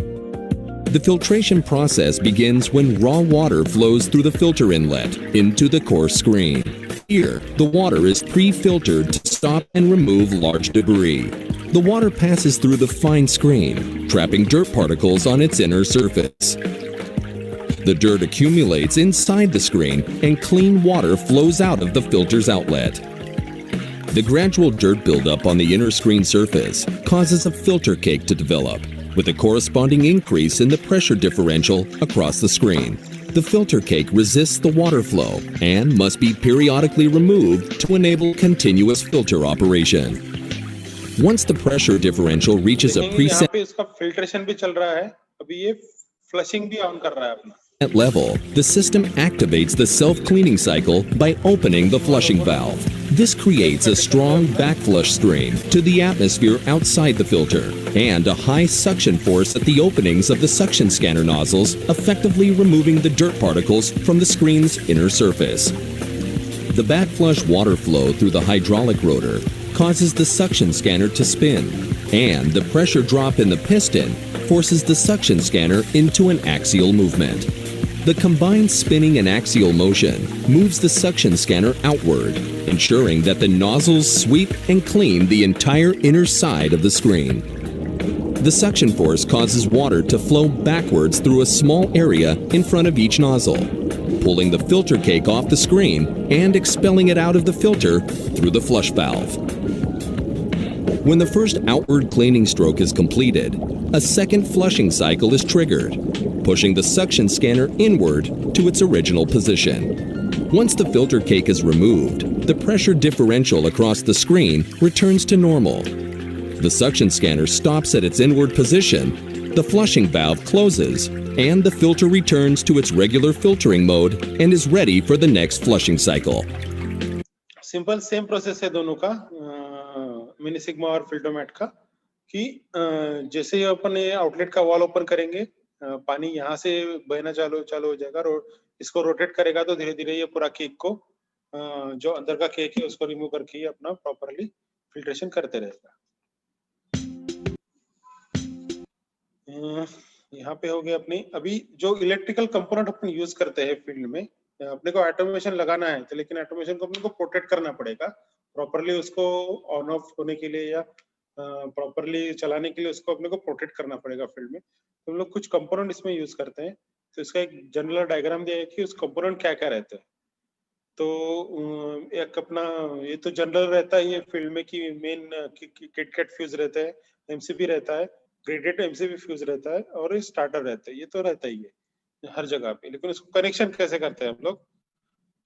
The filtration process begins when raw water flows through the filter inlet into the coarse screen. Here, the water is pre-filtered to stop and remove large debris. The water passes through the fine screen, trapping dirt particles on its inner surface. The dirt accumulates inside the screen and clean water flows out of the filter's outlet. The gradual dirt buildup on the inner screen surface causes a filter cake to develop, with a corresponding increase in the pressure differential across the screen. The filter cake resists the water flow and must be periodically removed to enable continuous filter operation. Once the pressure differential reaches a preset यहाँ पे इसका filtration भी चल रहा है, अभी ये flushing भी ऑन कर रहा है अपना। level, the system activates the self-cleaning cycle by opening the flushing valve. This creates a strong backflush stream to the atmosphere outside the filter and a high suction force at the openings of the suction scanner nozzles, effectively removing the dirt particles from the screen's inner surface. The backflush water flow through the hydraulic rotor causes the suction scanner to spin, and the pressure drop in the piston forces the suction scanner into an axial movement. The combined spinning and axial motion moves the suction scanner outward, ensuring that the nozzles sweep and clean the entire inner side of the screen. The suction force causes water to flow backwards through a small area in front of each nozzle, pulling the filter cake off the screen and expelling it out of the filter through the flush valve. When the first outward cleaning stroke is completed, a second flushing cycle is triggered, pushing the suction scanner inward to its original position. Once the filter cake is removed, the pressure differential across the screen returns to normal. The suction scanner stops at its inward position, the flushing valve closes, and the filter returns to its regular filtering mode and is ready for the next flushing cycle. Simple same process है दोनों का, mini sigma और फिल्टोमेट का, कि जैसे ही अपन ये outlet का valve open करेंगे, पानी यहाँ से बहना चालू हो जाएगा, इसको रोटेट करेगा तो धीरे धीरे ये पूरा केक को, जो अंदर का केक है उसको रिमूव करके अपना प्रॉपरली फिल्ट्रेशन करते रहेगा। यहाँ पे हो गया अपनी, अभी जो इलेक्ट्रिकल कंपोनेंट अपन यूज करते हैं फील्ड में, अपने को ऑटोमेशन लगाना है तो, लेकिन ऑटोमेशन को अपने को प्रोटेक्ट करना पड़ेगा प्रॉपरली, उसको ऑन ऑफ होने के लिए या प्रॉपरली चलाने के लिए उसको अपने को प्रोटेक्ट करना पड़ेगा फील्ड में। तो हम लोग कुछ कंपोनेंट इसमें यूज करते हैं, तो इसका एक जनरल डायग्राम दिया है कि उस कंपोनेंट क्या क्या रहते हैं। तो एक अपना ये तो जनरल रहता है ये फील्ड में कि मेन किट फ्यूज रहता है, एमसीबी रहता है, ग्रेडेड एमसीबी फ्यूज रहता है और स्टार्टर रहता है, ये तो रहता ही है हर जगह पे। लेकिन उसको कनेक्शन कैसे करते हैं हम लोग,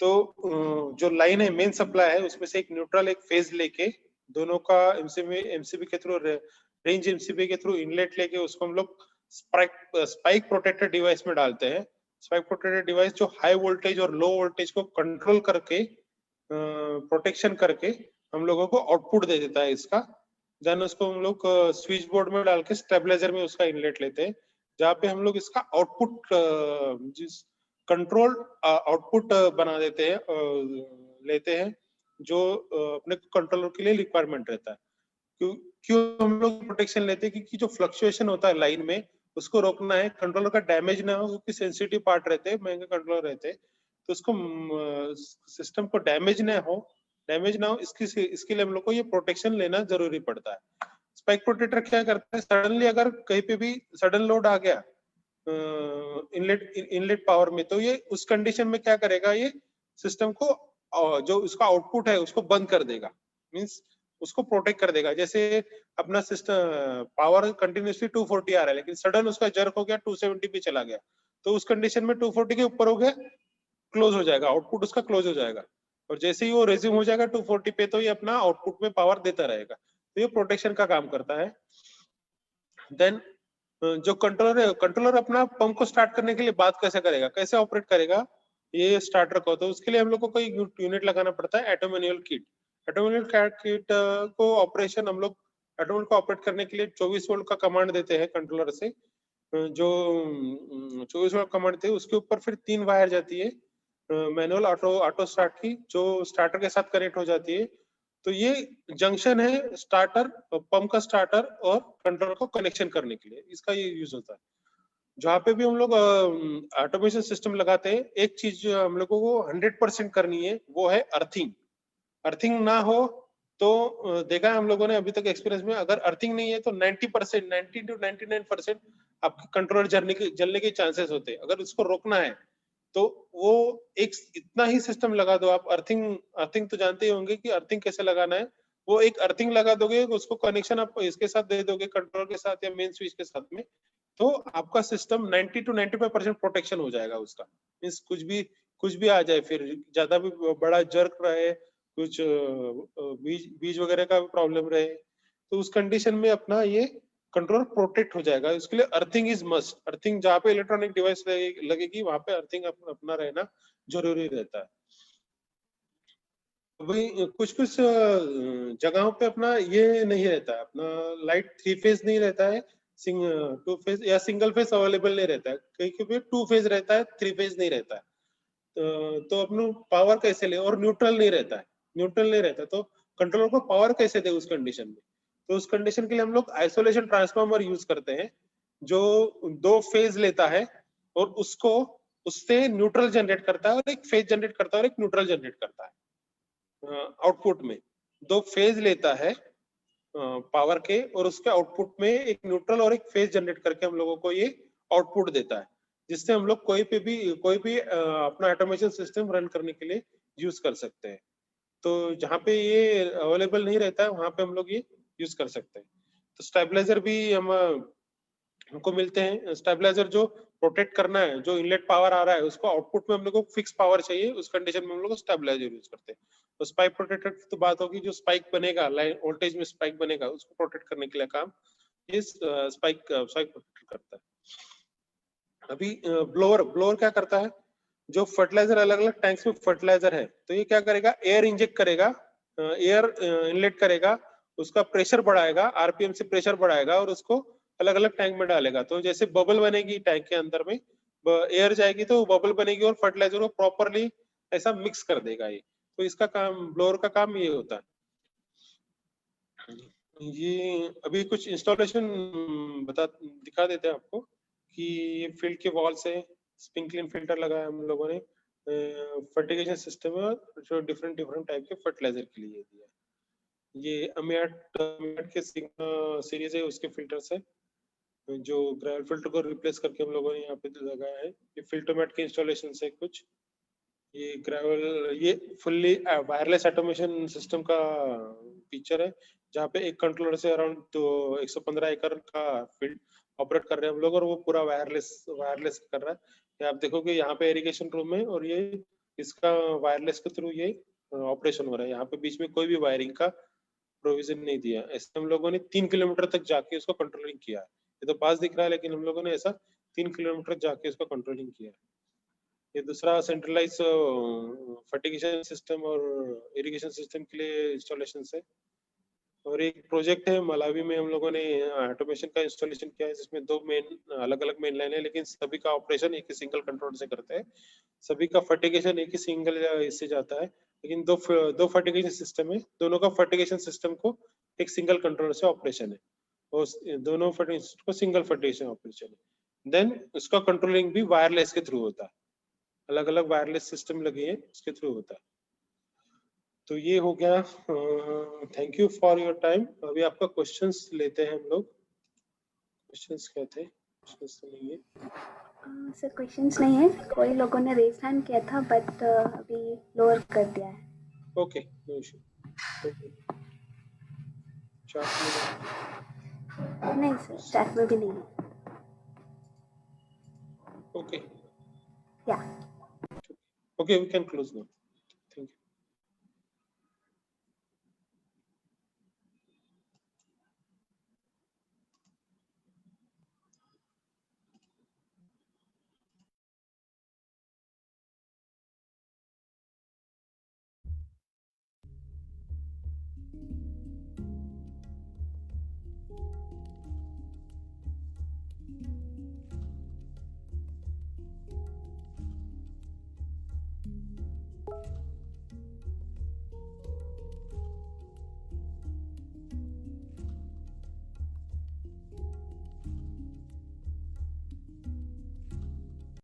तो जो लाइन है मेन सप्लाई है उसमें से एक न्यूट्रल एक फेज लेके दोनों का एमसीबी के थ्रू, रेंज एमसीबी के थ्रू इनलेट लेके उसको हम लोग स्पाइक प्रोटेक्टेड डिवाइस में डालते हैं। स्पाइक प्रोटेक्टेड डिवाइस जो हाई वोल्टेज और लो वोल्टेज को कंट्रोल करके, प्रोटेक्शन करके हम लोगों को आउटपुट दे देता है इसका। देन उसको हम लोग स्विच बोर्ड में डाल के स्टेबलाइजर में उसका इनलेट लेते हैं, जहाँ पे हम लोग इसका आउटपुट, जिस कंट्रोल आउटपुट बना देते हैं, लेते हैं, जो अपने कंट्रोलर के लिए रिक्वायरमेंट रहता है। क्यों हम लोग प्रोटेक्शन लेते हैं, क्योंकि जो फ्लक्चुएशन होता है लाइन में उसको रोकना है, कंट्रोलर का डैमेज ना हो, क्योंकि सेंसिटिव पार्ट रहते हैं, महंगे कंट्रोलर रहते हैं, तो उसको सिस्टम को डैमेज ना हो, इसके लिए हम लोग को ये प्रोटेक्शन लेना जरूरी पड़ता है। स्पाइक प्रोटेक्टर क्या करता है, सडनली अगर कहीं पे भी सडन लोड आ गया इनलेट पावर में, तो ये उस कंडीशन में क्या करेगा, ये सिस्टम को जो उसका आउटपुट है उसको बंद कर देगा, मींस उसको प्रोटेक्ट कर देगा। जैसे अपना सिस्टम पावर कंटिन्यूसली 240 आ रहा है, लेकिन सडन उसका जर्क हो गया 270 पे चला गया, तो उस कंडीशन में 240 के ऊपर हो गया, क्लोज हो जाएगा, आउटपुट उसका क्लोज हो जाएगा, और जैसे ही वो रेज्यूम हो जाएगा 240 पे, तो ये अपना आउटपुट में पावर देता रहेगा। तो ये प्रोटेक्शन का काम करता है। देन जो कंट्रोलर है, कंट्रोलर अपना पंप को स्टार्ट करने के लिए बात कैसे करेगा, कैसे ऑपरेट करेगा, ये स्टार्टर का होता है, उसके लिए हम लोग को कोई यूनिट लगाना पड़ता है, एटो मैनुअल किट। एटो मैनुअल किट को ऑपरेशन हम लोग एटो मैनुअल को ऑपरेट करने के लिए 24 वोल्ट का कमांड देते हैं कंट्रोलर से, जो 24 वोल्ट कमांड थे उसके ऊपर फिर 3 वायर जाती है मैनुअल ऑटो स्टार्ट की, जो स्टार्टर के साथ कनेक्ट हो जाती है। तो ये जंक्शन है स्टार्टर, पंप का स्टार्टर और कंट्रोलर को कनेक्शन करने के लिए, इसका ये यूज होता है। जहाँ पे भी हम लोग ऑटोमेशन सिस्टम लगाते हैं, एक चीज जो हम लोगों को 100% करनी है वो है अर्थिंग। अर्थिंग ना हो तो देखा है हम लोगों ने अभी तक एक्सपीरियंस में, अगर अर्थिंग नहीं है तो 90%, 90 to 99% आपके कंट्रोलर जलने के चांसेस होते हैं। अगर उसको रोकना है तो वो एक इतना ही सिस्टम लगा दो आप। अर्थिंग अर्थिंग तो जानते ही होंगे कि अर्थिंग कैसे लगाना है। वो एक अर्थिंग लगा दोगे, उसको कनेक्शन आप इसके साथ दे दोगे, कंट्रोलर के साथ या मेन स्विच के साथ में, तो आपका सिस्टम 90 to 95% प्रोटेक्शन हो जाएगा उसका। मींस कुछ भी आ जाए, फिर ज्यादा भी बड़ा जर्क रहे, कुछ बीज वगैरह का प्रॉब्लम रहे, तो उस कंडीशन में अपना ये कंट्रोल प्रोटेक्ट हो जाएगा। इसके लिए अर्थिंग इज मस्ट। अर्थिंग जहाँ पे इलेक्ट्रॉनिक डिवाइस लगेगी वहां पे अर्थिंग अपना रहना जरूरी रहता है। वही कुछ कुछ जगहों पे अपना ये नहीं रहता है, अपना लाइट 3 फेज नहीं रहता है, 2 फेज या सिंगल फेज अवेलेबल नहीं रहता है, कहीं पे 2 फेज रहता है, 3 फेज नहीं रहता है। तो अपने पावर कैसे ले, और न्यूट्रल नहीं रहता है, न्यूट्रल नहीं रहता, तो कंट्रोलर को पावर कैसे दे उस कंडीशन में। तो उस कंडीशन के लिए हम लोग आइसोलेशन ट्रांसफार्मर यूज करते हैं, जो 2 फेज लेता है और उसको उससे न्यूट्रल जनरेट करता है, और एक फेज जनरेट करता है और एक न्यूट्रल जनरेट करता है। आउटपुट में 2 फेज लेता है पावर के, और उसके आउटपुट में एक न्यूट्रल और एक फेज जनरेट करके हम लोगों को ये आउटपुट देता है, जिससे हम लोग कोई भी अपना ऑटोमेशन सिस्टम रन करने के लिए यूज कर सकते हैं। तो जहाँ पे ये अवेलेबल नहीं रहता है वहां पे हम लोग ये यूज कर सकते हैं। तो स्टेबलाइजर भी हमको मिलते हैं। स्टेबलाइजर जो प्रोटेक्ट करना है, जो इनलेट पावर आ रहा है उसको आउटपुट में हम लोग को फिक्स पावर चाहिए, उस कंडीशन में हम लोग स्टेबलाइजर यूज करते हैं। तो स्पाइक प्रोटेक्टर की तो बात होगी, जो स्पाइक बनेगा, लाइन वोल्टेज में स्पाइक बनेगा, उसको प्रोटेक्ट करने के लिए काम ये स्पाइक प्रोटेक्टर करता है। अभी ब्लोअर क्या करता है, जो फर्टिलाइजर अलग अलग टैंक्स में फर्टिलाइजर है, तो ये क्या करेगा, एयर इंजेक्ट करेगा, एयर इनलेट करेगा, उसका प्रेशर बढ़ाएगा, आरपीएम से प्रेशर बढ़ाएगा और उसको अलग अलग टैंक में डालेगा। तो जैसे बबल बनेगी टैंक के अंदर में, एयर जाएगी तो बबल बनेगी और फर्टिलाइजर को प्रॉपरली ऐसा मिक्स कर देगा ये। तो इसका काम, ब्लोअर का काम ये होता है। ये अभी कुछ इंस्टॉलेशन दिखा देते हैं आपको कि ये फील्ड के वॉल से स्प्रिंकलिंग फिल्टर लगाया हम लोगों ने, फर्टिगेशन सिस्टम है जो डिफरेंट टाइप के फर्टिलाइजर के लिए दिया। ये अमियाट के सीरीज है, उसके फिल्टर्स है, जो ग्रेविल फिल्टर को रिप्लेस करके हम लोगों ने यहाँ पे लगाया है। ये फिल्टोमेट के इंस्टॉलेशन है कुछ। ये ग्रेविल, ये फुल्ली वायरलेस ऑटोमेशन सिस्टम का फीचर है, जहाँ पे एक कंट्रोलर से अराउंड 115 एकड़ का फील्ड ऑपरेट कर रहे हैं हम लोग, और वो पूरा वायरलेस कर रहा है। ये आप देखोगे यहाँ पे इरिगेशन रूम है, और ये इसका वायरलेस के थ्रू ये ऑपरेशन हो रहा है। यहाँ पे बीच में कोई भी वायरिंग का प्रोविजन नहीं दिया। ऐसे हम लोगों ने 3 किलोमीटर तक जाके उसको कंट्रोलिंग किया है। ये तो पास दिख रहा है, लेकिन हम लोगों ने ऐसा 3 किलोमीटर जाके उसको कंट्रोलिंग किया है। ये दूसरा सेंट्रलाइज फर्टिगेशन सिस्टम और इरिगेशन सिस्टम के लिए इंस्टॉलेशन है। और एक प्रोजेक्ट है मलावी में, हम लोगों ने ऑटोमेशन का इंस्टॉलेशन किया है, जिसमें 2 अलग अलग मेन लाइन है, लेकिन सभी का ऑपरेशन एक ही सिंगल कंट्रोलर से करते हैं। सभी का फर्टिगेशन एक ही सिंगल इससे जाता है, लेकिन दो फर्टिगेशन सिस्टम है, दोनों का फर्टिगेशन सिस्टम को एक सिंगल कंट्रोलर से ऑपरेशन है, और दोनों फर्टिगेशन को सिंगल फर्टिगेशन ऑपरेशन है। देन उसका कंट्रोलिंग भी वायरलेस के थ्रू होता है, अलग अलग वायरलेस सिस्टम लगे हैं उसके थ्रू होता है। तो ये हो गया। Thank you for your time. अभी आपका क्वेश्चंस लेते हैं हम लोग। क्वेश्चंस क्या थे? क्वेश्चंस तो नहीं है सर, क्वेश्चंस नहीं है। कोई लोगों ने रेज हैंड किया था, बट अभी लोअर कर दिया है। Okay, no issue. नहीं सर, चैट में भी नहीं है। ओके या okay, we can close now.